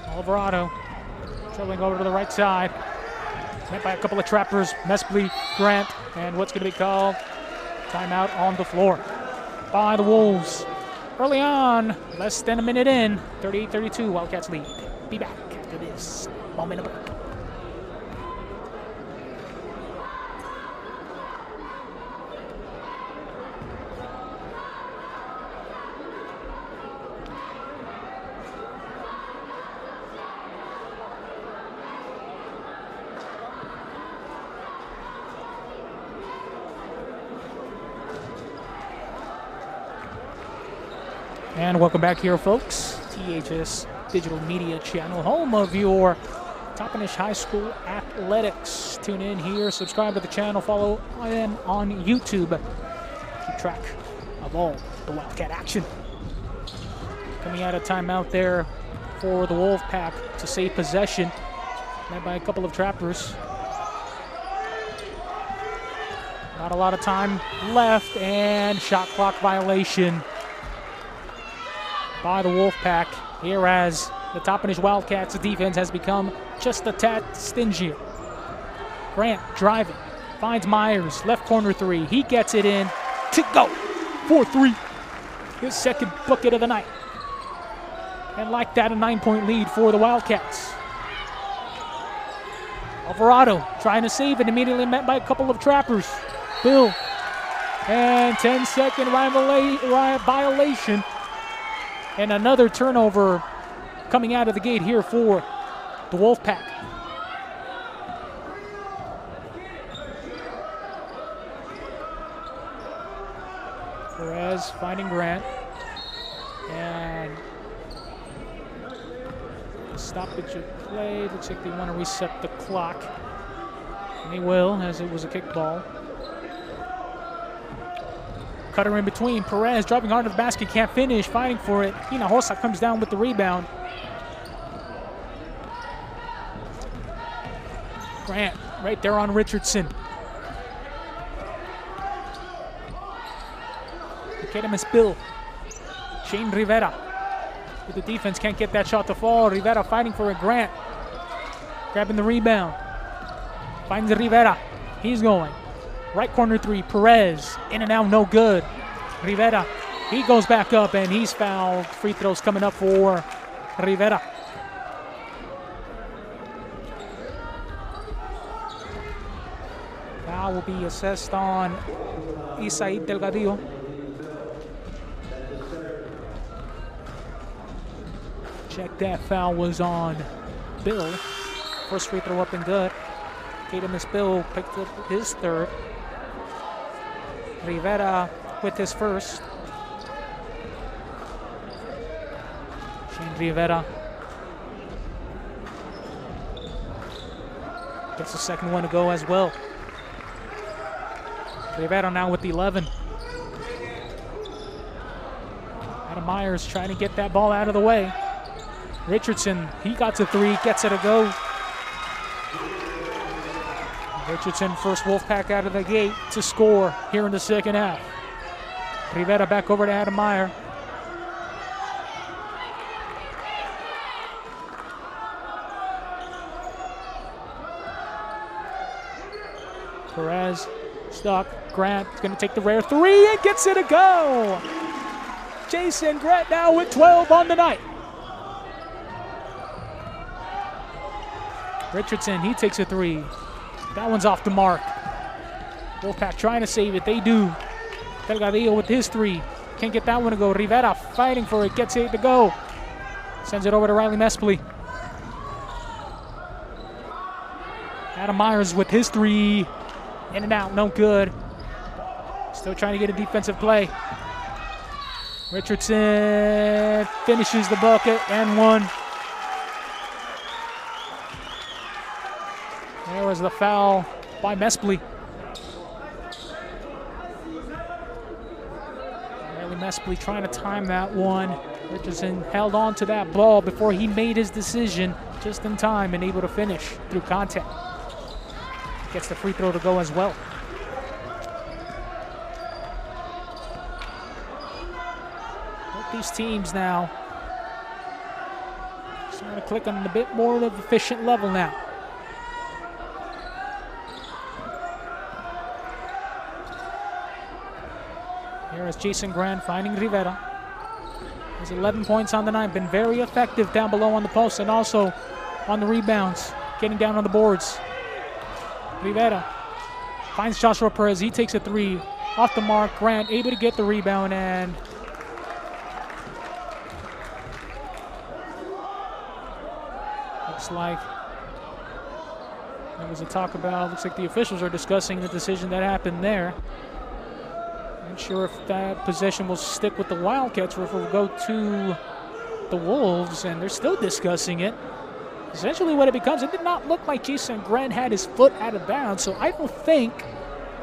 Speaker 1: Alvarado traveling over to the right side. Met by a couple of trappers. Mespli, Grant, and what's going to be called? Timeout on the floor by the Wolves. Early on, less than a minute in, 38-32, Wildcats lead. Be back after this moment of break. And welcome back here, folks. THS Digital Media Channel, home of your Toppenish High School athletics. Tune in here, subscribe to the channel, follow them on YouTube. Keep track of all the Wildcat action. Coming out of timeout there for the Wolf Pack to save possession. Led by a couple of trappers. Not a lot of time left, and shot clock violation by the Wolfpack, here as the Toppenish Wildcats defense has become just a tad stingier. Grant driving, finds Myers, left corner three. He gets it in to go. 4-3, his second bucket of the night. And like that, a 9-point lead for the Wildcats. Alvarado trying to save it, immediately met by a couple of trappers. Bill, and 10-second violation. And another turnover coming out of the gate here for the Wolfpack. Perez finding Grant. And stoppage of play. Looks like they want to reset the clock. And they will, as it was a kickball. Cutter in between. Perez driving hard to the basket, can't finish, fighting for it. Hinojosa comes down with the rebound. Grant right there on Richardson. Academy Bill. Shane Rivera. But the defense can't get that shot to fall. Rivera fighting for it. Grant grabbing the rebound. Finds Rivera. He's going. Right corner three, Perez, in and out, no good. Rivera, he goes back up and he's fouled. Free throws coming up for Rivera. Foul will be assessed on Isaid Delgadillo. Check that, foul was on Bill. First free throw up and good. Caden Bill picked up his third. Rivera with his first. Shane Rivera gets the second one to go as well. Rivera now with the 11. Adam Myers trying to get that ball out of the way. Richardson, he got to three, gets it a go. Richardson, first Wolfpack out of the gate to score here in the second half. Rivera back over to Adam Meyer. Perez stuck. Grant is going to take the rare three and gets it a go. Jason Grant now with 12 on the night. Richardson, he takes a three. That one's off the mark. Wolfpack trying to save it. They do. Delgadillo with his three. Can't get that one to go. Rivera fighting for it. Gets it to go. Sends it over to Riley Mespli. Adam Myers with his three. In and out, no good. Still trying to get a defensive play. Richardson finishes the bucket and one. There was the foul by Mespley. Mespley trying to time that one. Richardson held on to that ball before he made his decision just in time and able to finish through contact. Gets the free throw to go as well. Both these teams now starting to click on a bit more of an efficient level now. Here is Jason Grant finding Rivera. Has 11 points on the night, been very effective down below on the post and also on the rebounds, getting down on the boards. Rivera finds Joshua Perez, he takes a three. Off the mark, Grant able to get the rebound and looks like there was a talk about, looks like the officials are discussing the decision that happened there. Not sure if that possession will stick with the Wildcats or if it will go to the Wolves, and they're still discussing it. Essentially what it becomes, it did not look like Jason Grant had his foot out of bounds, so I don't think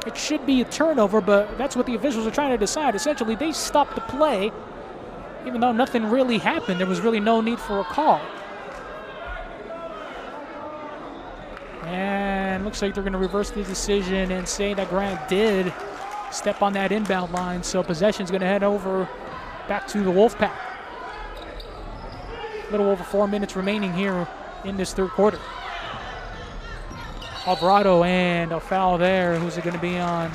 Speaker 1: it should be a turnover, but that's what the officials are trying to decide. Essentially, they stopped the play, even though nothing really happened. There was really no need for a call. And looks like they're going to reverse the decision and say that Grant did step on that inbound line, so possession's going to head over back to the Wolfpack. A little over 4 minutes remaining here in this third quarter. Alvarado and a foul there. Who's it going to be on?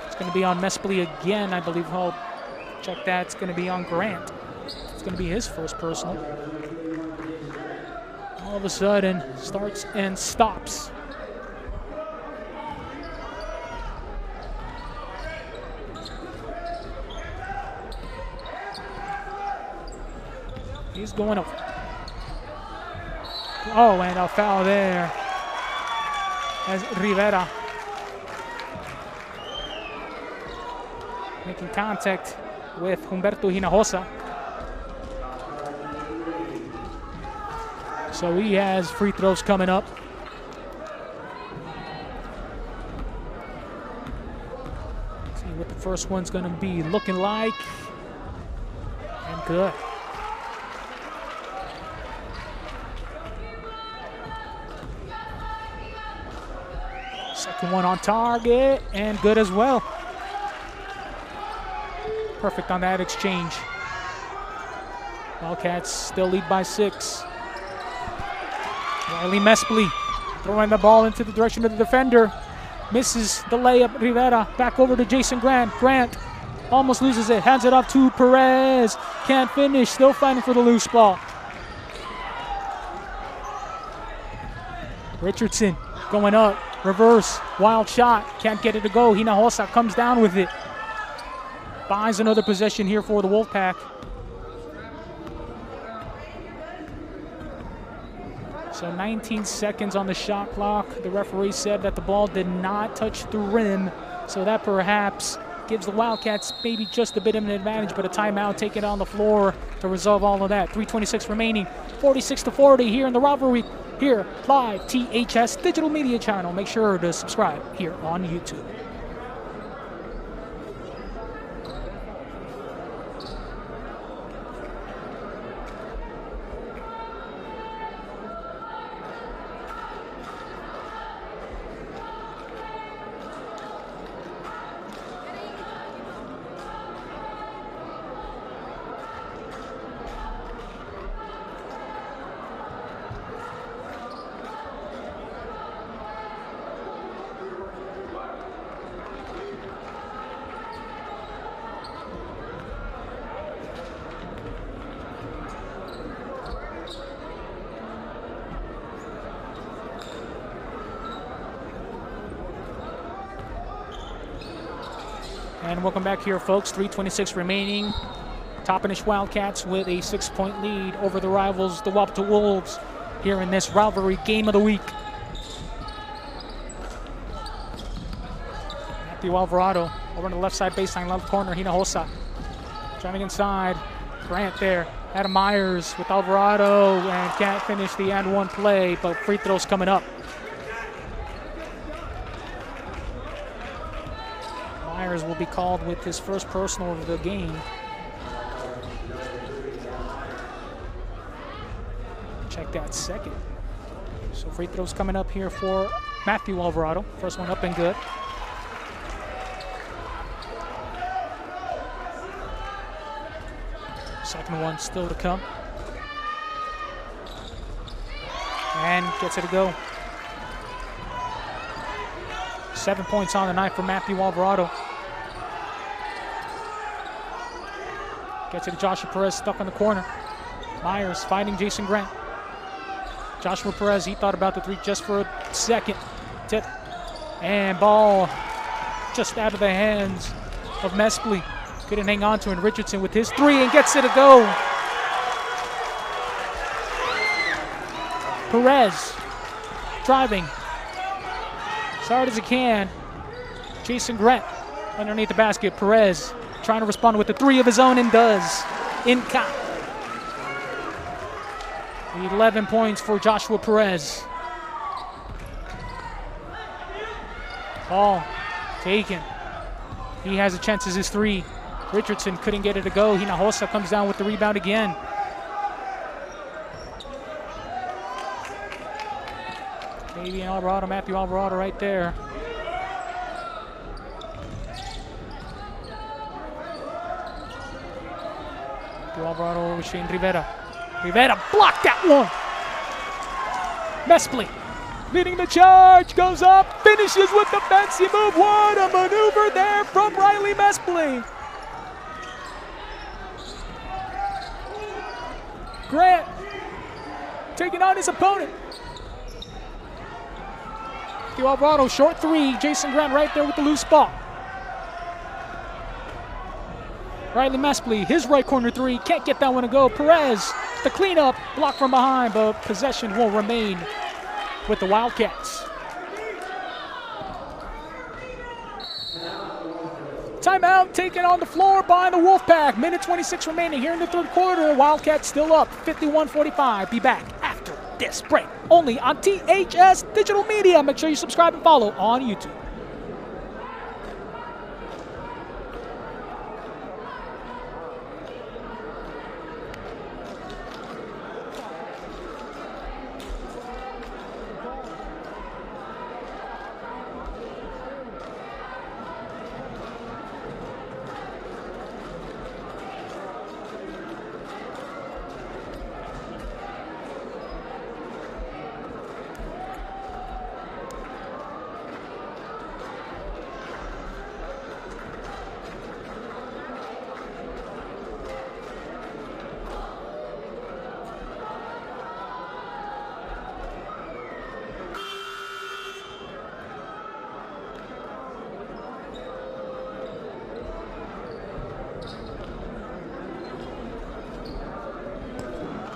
Speaker 1: It's going to be on Mespley again, I believe. I'll check that. It's going to be on Grant. It's going to be his first personal. All of a sudden, starts and stops. He's going up. Oh, and a foul there as Rivera making contact with Humberto Hinojosa. So he has free throws coming up. Let's see what the first one's going to be looking like. And good. Second one on target, and good as well. Perfect on that exchange. Wildcats still lead by 6. Riley Mespley throwing the ball into the direction of the defender. Misses the layup. Rivera back over to Jason Grant. Grant almost loses it. Hands it off to Perez. Can't finish. Still fighting for the loose ball. Richardson going up. Reverse, wild shot, can't get it to go. Hinojosa comes down with it. Buys another possession here for the Wolfpack. So 19 seconds on the shot clock. The referee said that the ball did not touch the rim, so that perhaps gives the Wildcats maybe just a bit of an advantage, but a timeout taken on the floor to resolve all of that. 3:26 remaining, 46-40 here in the rivalry. Here, live, THS Digital Media Channel. Make sure to subscribe here on YouTube. And welcome back here, folks. 3:26 remaining. Toppenish Wildcats with a 6-point lead over the rivals, the Wapato Wolves, here in this rivalry game of the week. Matthew Alvarado over to the left side baseline, left corner, Hinojosa. Driving inside, Grant there. Adam Myers with Alvarado and can't finish the and one play, but free throws coming up. Myers will be called with his first personal of the game. Check that second. So free throws coming up here for Matthew Alvarado. First one up and good. Second one still to come. And gets it to go. 7 points on the night for Matthew Alvarado. Gets it to Joshua Perez, stuck in the corner. Myers fighting Jason Grant. Joshua Perez, he thought about the three just for a second. Tip. And ball just out of the hands of Mespoli. Couldn't hang on to it. Richardson with his three and gets it to go. Perez driving as hard as he can. Jason Grant underneath the basket. Perez trying to respond with the three of his own and does. In count. 11 points for Joshua Perez. Ball taken. He has a chance as his three. Richardson couldn't get it to go. Hinojosa comes down with the rebound again. Maybe Alvarado, Matthew Alvarado right there. Matthew Alvarado with Shane Rivera. Rivera blocked that one. Mespoli leading the charge, goes up, finishes with the fancy move. What a maneuver there from Riley Mespoli. Grant taking on his opponent. The Alvarado short three. Jason Grant right there with the loose ball. Riley Mespoli, his right corner three. Can't get that one to go. Perez, the cleanup, blocked from behind, but possession will remain with the Wildcats. Timeout taken on the floor by the Wolfpack. Minute 26 remaining here in the third quarter. Wildcats still up, 51-45. Be back after this break. Only on THS Digital Media. Make sure you subscribe and follow on YouTube.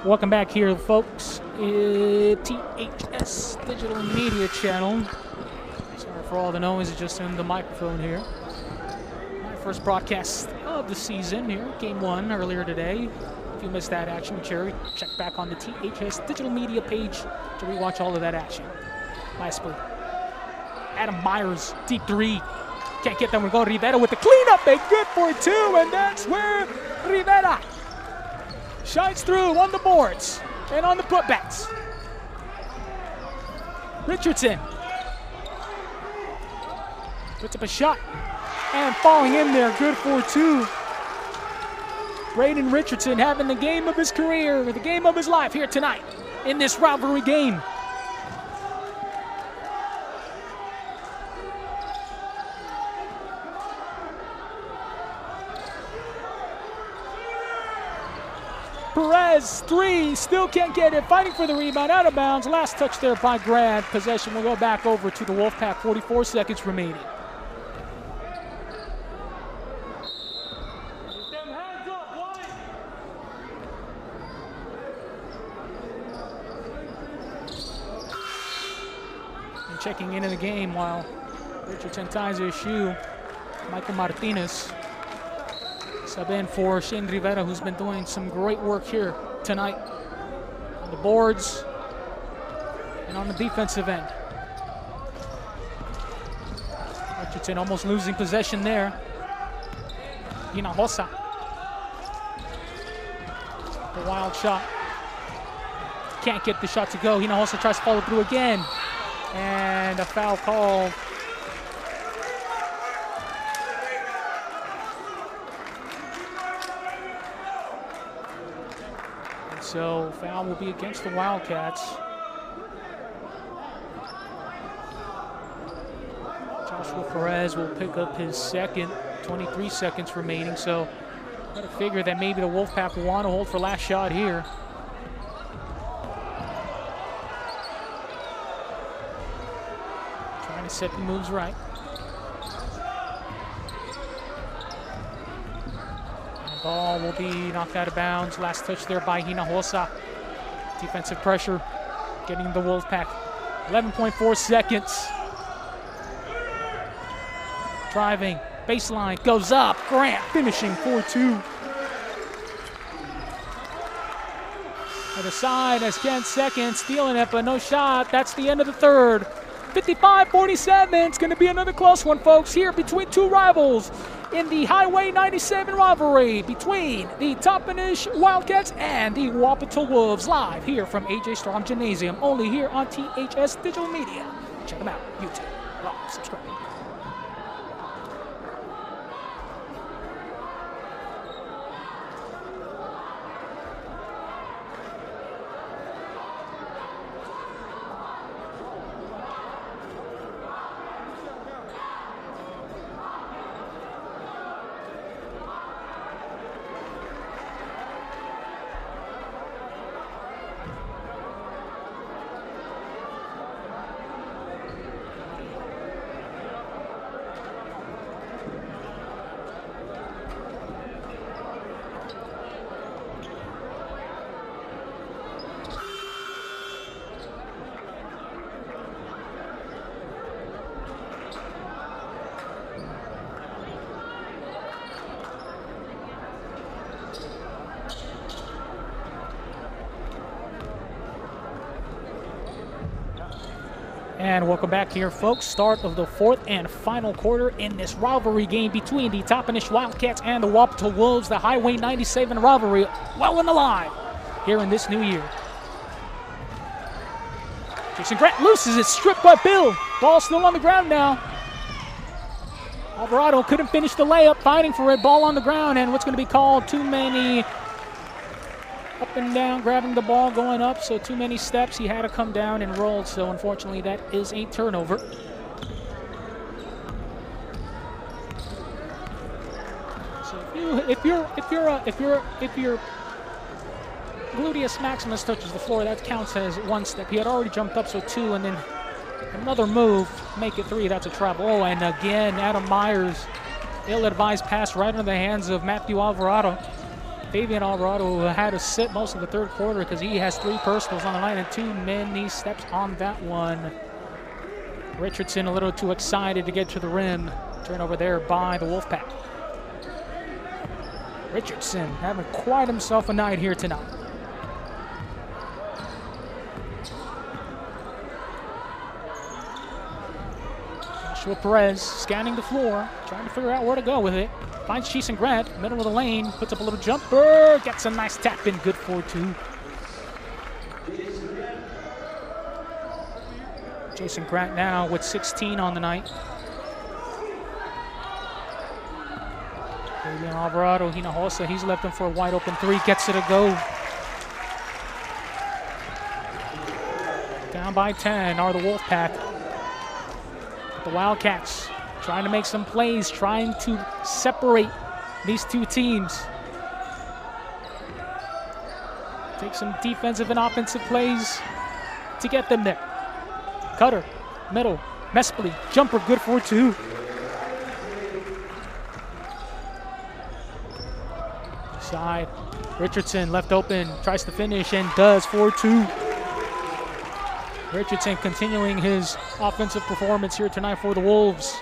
Speaker 1: Welcome back here, folks. THS Digital Media Channel. Sorry for all the noise, just in the microphone here. My first broadcast of the season here, Game 1 earlier today. If you missed that action, check back on the THS Digital Media page to rewatch all of that action. Mespoli. Adam Myers, deep three. Can't get that one. Go Rivera with the cleanup and good for two, and that's where Rivera shines through on the boards and on the putbacks. Richardson puts up a shot and falling in there, good for two. Braden Richardson having the game of his career, the game of his life here tonight in this rivalry game. Perez, three, still can't get it, fighting for the rebound, out of bounds. Last touch there by Grant. Possession will go back over to the Wolfpack, 44 seconds remaining. And checking into the game while Richardson ties his shoe. Michael Martinez. Sub in for Shane Rivera, who's been doing some great work here tonight on the boards and on the defensive end. Richardson almost losing possession there. Hinojosa. The wild shot. Can't get the shot to go. Hinojosa tries to follow through again. And a foul call. And so foul will be against the Wildcats. Joshua Perez will pick up his second. 23 seconds remaining, so gotta figure that maybe the Wolfpack will want to hold for last shot here. Trying to set the moves right. The ball will be knocked out of bounds. Last touch there by Hinojosa. Defensive pressure getting the Wolfpack. 11.4 seconds. Driving. Baseline goes up. Grant finishing 4-2. Other side as Ken second, stealing it, but no shot. That's the end of the third. 55-47. It's going to be another close one, folks, here between two rivals in the Highway 97 rivalry between the Toppenish Wildcats and the Wapato Wolves, live here from AJ Strom Gymnasium, only here on THS Digital Media. Check them out. YouTube. Like, subscribe. And welcome back here, folks. Start of the fourth and final quarter in this rivalry game between the Toppenish Wildcats and the Wapato Wolves. The Highway 97 rivalry well and alive here in this new year. Jason Grant loses it, stripped by Bill. Ball still on the ground now. Alvarado couldn't finish the layup, fighting for it. Ball on the ground, and what's going to be called too many up and down, grabbing the ball, going up, so too many steps. He had to come down and roll, so unfortunately that is a turnover. So if your gluteus maximus touches the floor, that counts as one step. He had already jumped up, so two, and then another move, make it three. That's a travel. Oh, and again, Adam Myers, ill-advised pass right into the hands of Matthew Alvarado. Fabian Alvarado had to sit most of the third quarter because he has three personals on the line and too many steps on that one. Richardson a little too excited to get to the rim. Turnover there by the Wolfpack. Richardson having quite himself a night here tonight. Joshua Perez scanning the floor, trying to figure out where to go with it. Finds Jason Grant, middle of the lane, puts up a little jumper, gets a nice tap in, good for two. Jason Grant now with 16 on the night. Fabian Alvarado, Hinojosa, he's left him for a wide open three, gets it to go. Down by 10 are the Wolfpack. The Wildcats trying to make some plays, trying to separate these two teams. Take some defensive and offensive plays to get them there. Cutter, middle, Mespoli, jumper, good for two. Side, Richardson left open, tries to finish and does for two. Richardson continuing his offensive performance here tonight for the Wolves.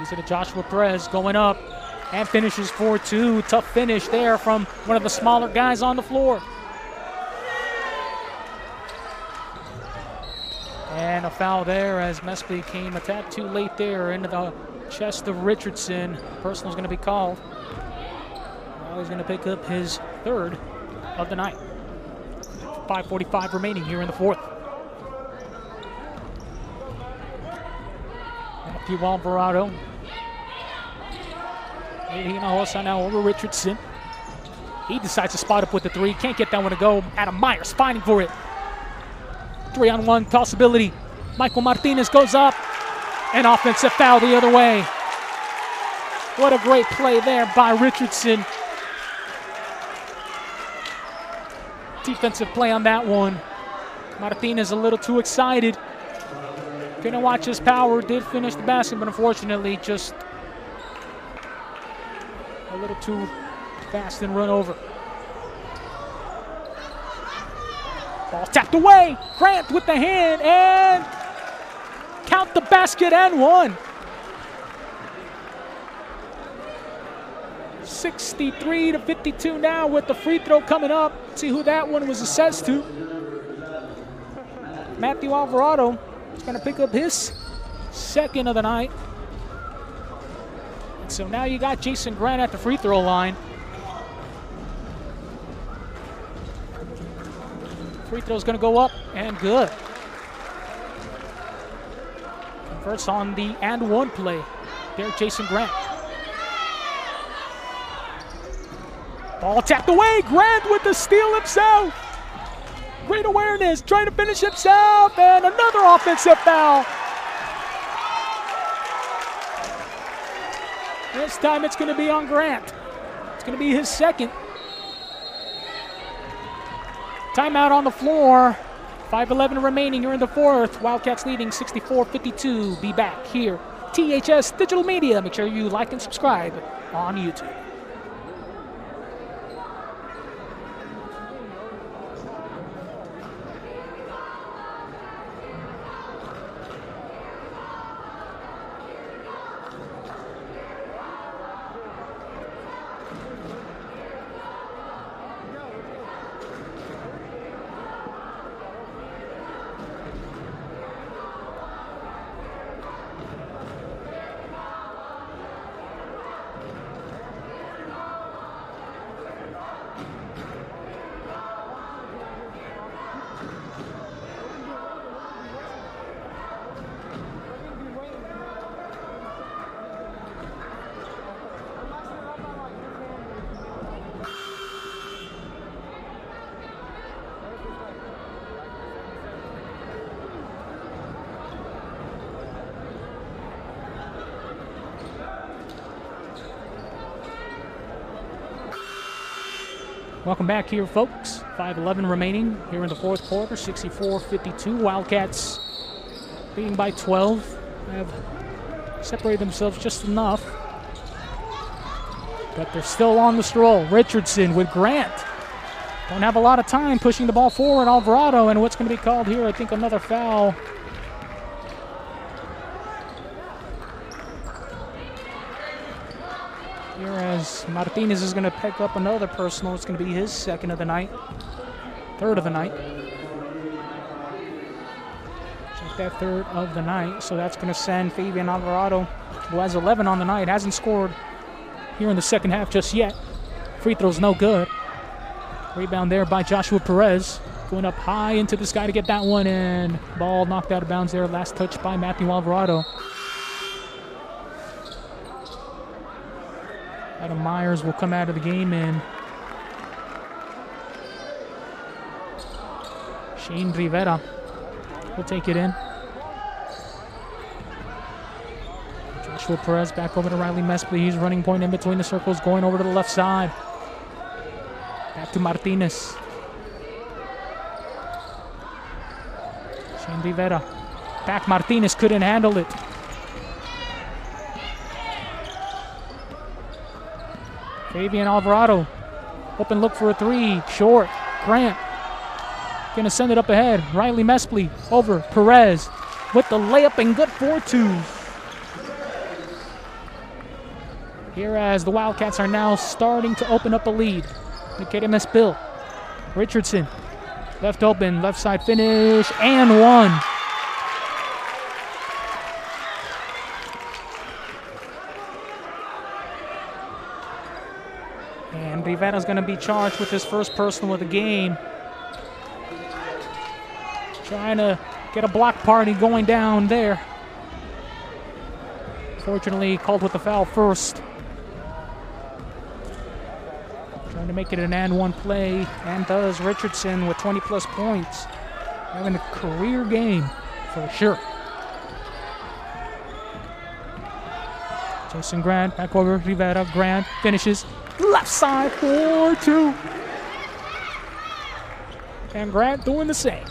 Speaker 1: He's to Joshua Perez going up and finishes 4-2. Tough finish there from one of the smaller guys on the floor. And a foul there as Mespley came a tad too late there into the chest of Richardson. Personal's going to be called. Now he's going to pick up his third of the night. 5:45 remaining here in the fourth. Matthew Alvarado. Hinojosa now over Richardson. He decides to spot up with the three. Can't get that one to go. Adam Myers fighting for it. 3-on-1 possibility. Michael Martinez goes up. An offensive foul the other way. What a great play there by Richardson. Defensive play on that one. Martinez a little too excited. Couldn't watch his power. Did finish the basket, but unfortunately just a little too fast and run over. Ball tapped away. Grant with the hand and count the basket and one. 63-52 now with the free throw coming up. See who that one was assessed to. Matthew Alvarado is going to pick up his second of the night. And so now you got Jason Grant at the free throw line. Free throw's going to go up and good. Converts on the and one play. There, Jason Grant. Ball tapped away. Grant with the steal himself. Great awareness. Trying to finish himself. And another offensive foul. This time it's going to be on Grant. It's going to be his second. Timeout on the floor. 5:11 remaining here in the fourth. Wildcats leading 64-52. Be back here. THS Digital Media. Make sure you like and subscribe on YouTube. Welcome back here, folks. 5:11 remaining here in the fourth quarter. 64-52. Wildcats leading by 12. Have separated themselves just enough. But they're still on the stroll. Richardson with Grant. Don't have a lot of time pushing the ball forward. Alvarado, and what's going to be called here? I think another foul. As Martinez is going to pick up another personal. It's going to be his second of the night. Third of the night. Check that, third of the night. So that's going to send Fabian Alvarado, who has 11 on the night, hasn't scored here in the second half just yet. Free throw's no good. Rebound there by Joshua Perez. Going up high into this guy to get that one, and ball knocked out of bounds there. Last touch by Matthew Alvarado. Adam Myers will come out of the game, and Shane Rivera will take it in. Joshua Perez back over to Riley Mespley. He's running point in between the circles, going over to the left side. Back to Martinez. Shane Rivera. Back Martinez, couldn't handle it. Fabian Alvarado, open look for a three, short. Grant, gonna send it up ahead. Riley Mespley over Perez with the layup and good 4-2. here as the Wildcats are now starting to open up a lead. Nicodemus Bill. Richardson. Left open, left side finish, and one. And Rivera's going to be charged with his first personal of the game. Trying to get a block party going down there. Fortunately, called with the foul first. Trying to make it an and one play, and does Richardson with 20-plus points. Having a career game for sure. Jason Grant back over Rivera. Grant finishes left side 4-2. And Grant doing the same.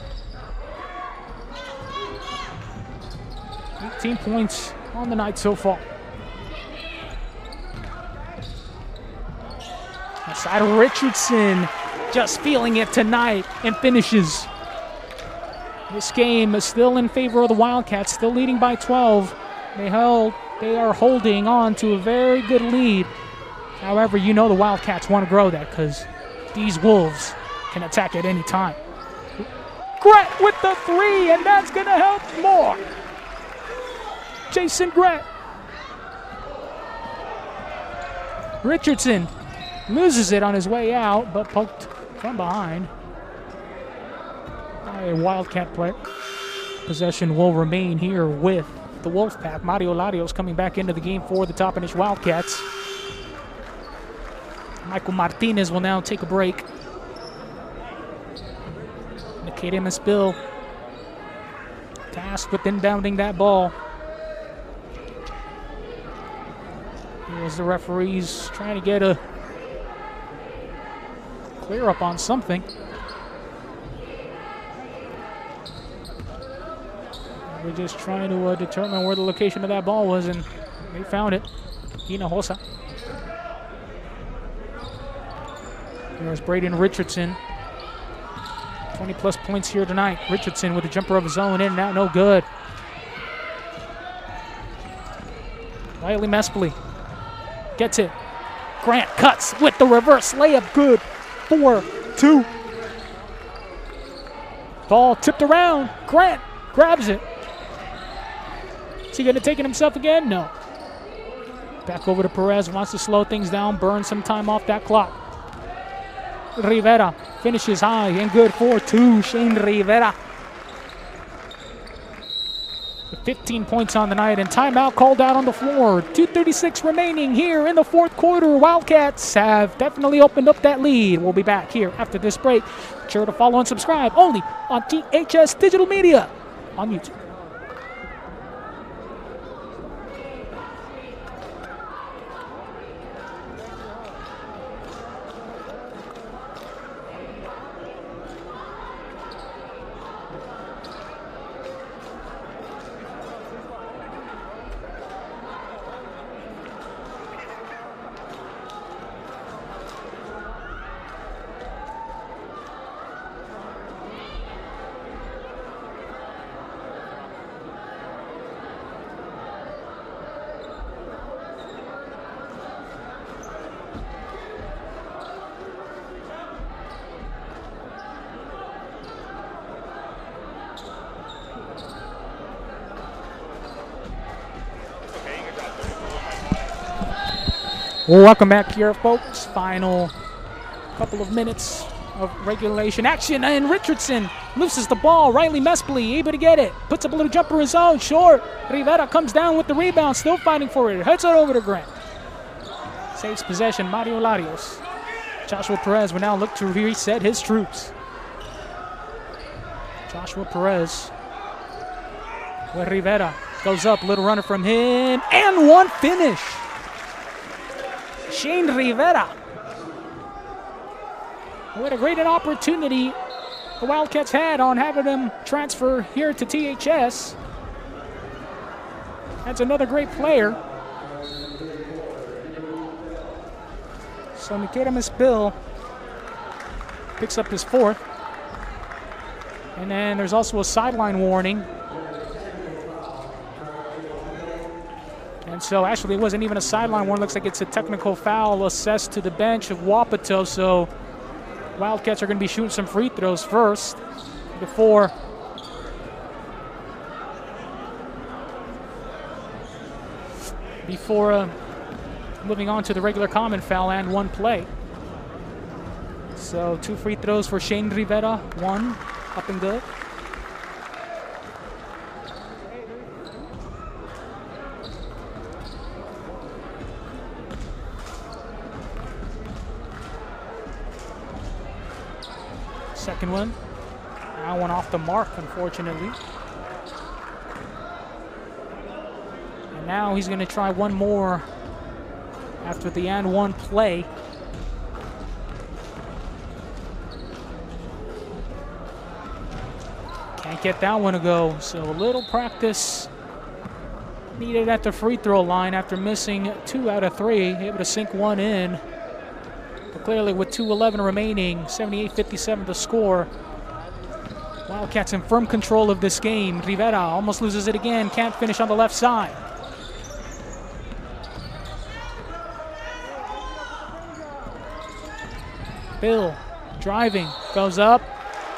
Speaker 1: 18 points on the night so far. Outside of Richardson, just feeling it tonight and finishes. This game is still in favor of the Wildcats, still leading by 12. They are holding on to a very good lead. However, you know the Wildcats want to grow that because these Wolves can attack at any time. Grant with the three, and that's going to help more. Jason Grant. Richardson loses it on his way out, but poked from behind by a Wildcat player. Possession will remain here with the Wolfpack. Mario Larios coming back into the game for the Toppenish Wildcats. Michael Martinez will now take a break. Nicodemus Bill tasked with inbounding that ball. Here's the referees trying to get a clear up on something. We're just trying to determine where the location of that ball was, and they found it. Hinojosa. Here's Braden Richardson. 20-plus points here tonight. Richardson with a jumper of his own, in and out, no good. Riley Mespoli gets it. Grant cuts with the reverse layup, good. 4-2. Ball tipped around. Grant grabs it. Is he going to take it himself again? No. Back over to Perez. Wants to slow things down, burn some time off that clock. Rivera finishes high and good. 4-2. Shane Rivera. 15 points on the night, and timeout called out on the floor. 2:36 remaining here in the fourth quarter. Wildcats have definitely opened up that lead. We'll be back here after this break. Be sure to follow and subscribe only on THS Digital Media on YouTube. Well, welcome back here, folks. Final couple of minutes of regulation action, and Richardson loses the ball. Riley Mespoli able to get it. Puts up a little jumper of his own, short. Rivera comes down with the rebound, still fighting for it. Heads it over to Grant. Saves possession, Mario Larios. Joshua Perez will now look to reset his troops. Joshua Perez. With Rivera. Goes up, little runner from him, and one finish. Shane Rivera. What a great an opportunity the Wildcats had on having him transfer here to THS. That's another great player. So Nicodemus Bill picks up his fourth. And then there's also a sideline warning. And so actually it wasn't even a sideline one. Looks like it's a technical foul assessed to the bench of Wapato. So Wildcats are going to be shooting some free throws first before moving on to the regular common foul and one play. So 2 free throws for Shane Rivera, 1 up and good. Second one, that one off the mark, unfortunately. And now he's going to try one more after the and one play. Can't get that one to go, so a little practice needed at the free throw line after missing 2 out of 3, able to sink one in. But clearly with 2:11 remaining, 78-57 to score. Wildcats in firm control of this game. Rivera almost loses it again, can't finish on the left side. Bill driving, goes up,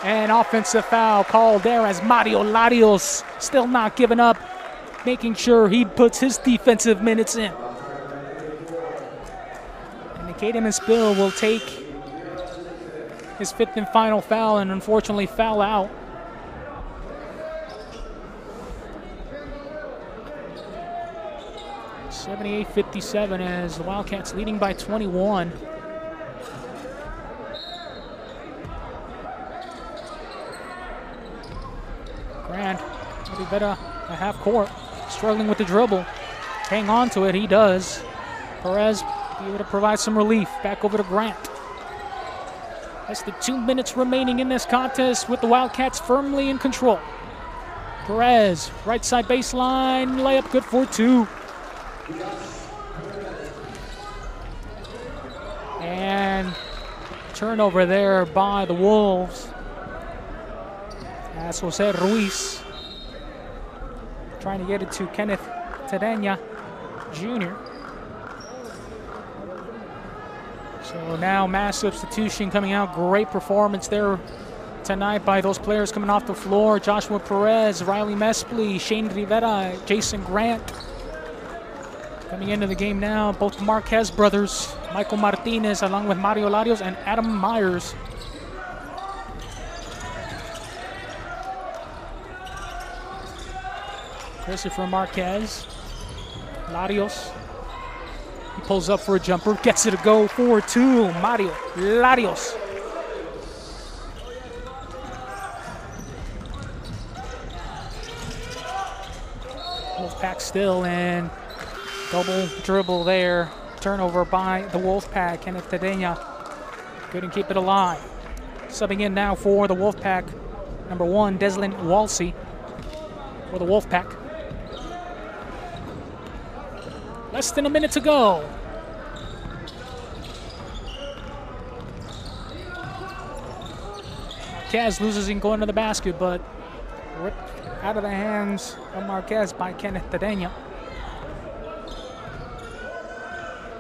Speaker 1: and offensive foul called there as Mario Larios still not giving up, making sure he puts his defensive minutes in. And Nicodemus Bill will take his 5th and final foul and unfortunately foul out. (78-57) as the Wildcats leading by 21. Grant, Rivera at half court, struggling with the dribble. Hang on to it, he does. Perez be able to provide some relief. Back over to Grant. That's the 2 minutes remaining in this contest with the Wildcats firmly in control. Perez, right side baseline, layup good for 2. And turnover there by the Wolves. That's Jose Ruiz trying to get it to Kenneth Tedenya Jr. So now mass substitution coming out. Great performance there tonight by those players coming off the floor. Joshua Perez, Riley Mespli, Shane Rivera, Jason Grant. Coming into the game now, both Marquez brothers, Michael Martinez along with Mario Larios and Adam Myers. Christopher Marquez, Larios, he pulls up for a jumper, gets it to go for 2, Mario Larios. Wolfpack still, and double dribble there, turnover by the Wolfpack, Kenneth Tedenya couldn't keep it alive. Subbing in now for the Wolfpack, number 1, Deslin Walsey for the Wolfpack. Less than a minute to go. Marquez loses in going to the basket, but ripped out of the hands of Marquez by Kenneth Tedenya.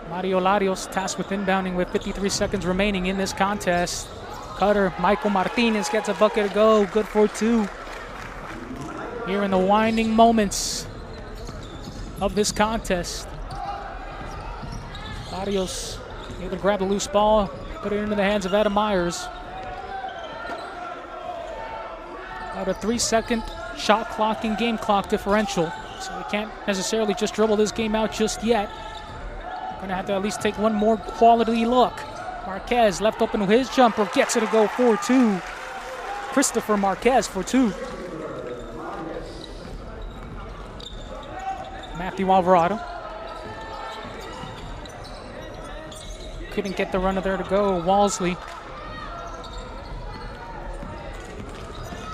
Speaker 1: Mario Larios tasked with inbounding with 53 seconds remaining in this contest. Cutter, Michael Martinez gets a bucket to go, good for 2. Here in the winding moments of this contest. Larios able to grab the loose ball, put it into the hands of Adam Myers. About a 3-second shot clock and game clock differential, so we can't necessarily just dribble this game out just yet. Gonna have to at least take one more quality look. Marquez left open with his jumper, gets it to go for 2. Christopher Marquez for 2. Matthew Alvarado. Couldn't get the runner there to go. Walsley.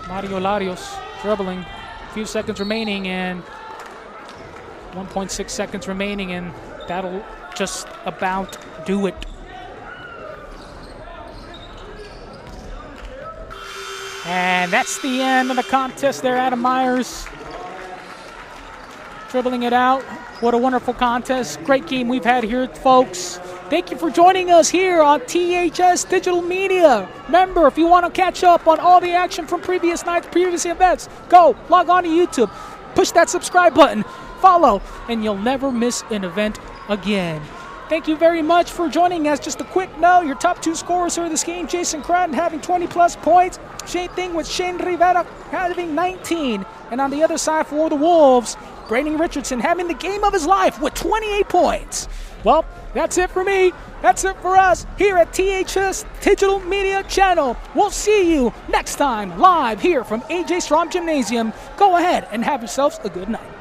Speaker 1: Mario Larios dribbling. A few seconds remaining and 1.6 seconds remaining, and that'll just about do it. And that's the end of the contest there. Adam Myers dribbling it out. What a wonderful contest. Great game we've had here, folks. Thank you for joining us here on THS Digital Media. Remember, if you want to catch up on all the action from previous nights, previous events, go log on to YouTube, push that subscribe button, follow, and you'll never miss an event again. Thank you very much for joining us. Just a quick note, your top 2 scorers for this game, Jason Cratton having 20-plus points, same thing with Shane Rivera having 19, and on the other side for the Wolves, Brandon Richardson having the game of his life with 28 points. Well, that's it for me. That's it for us here at THS Digital Media Channel. We'll see you next time live here from AJ Strom Gymnasium. Go ahead and have yourselves a good night.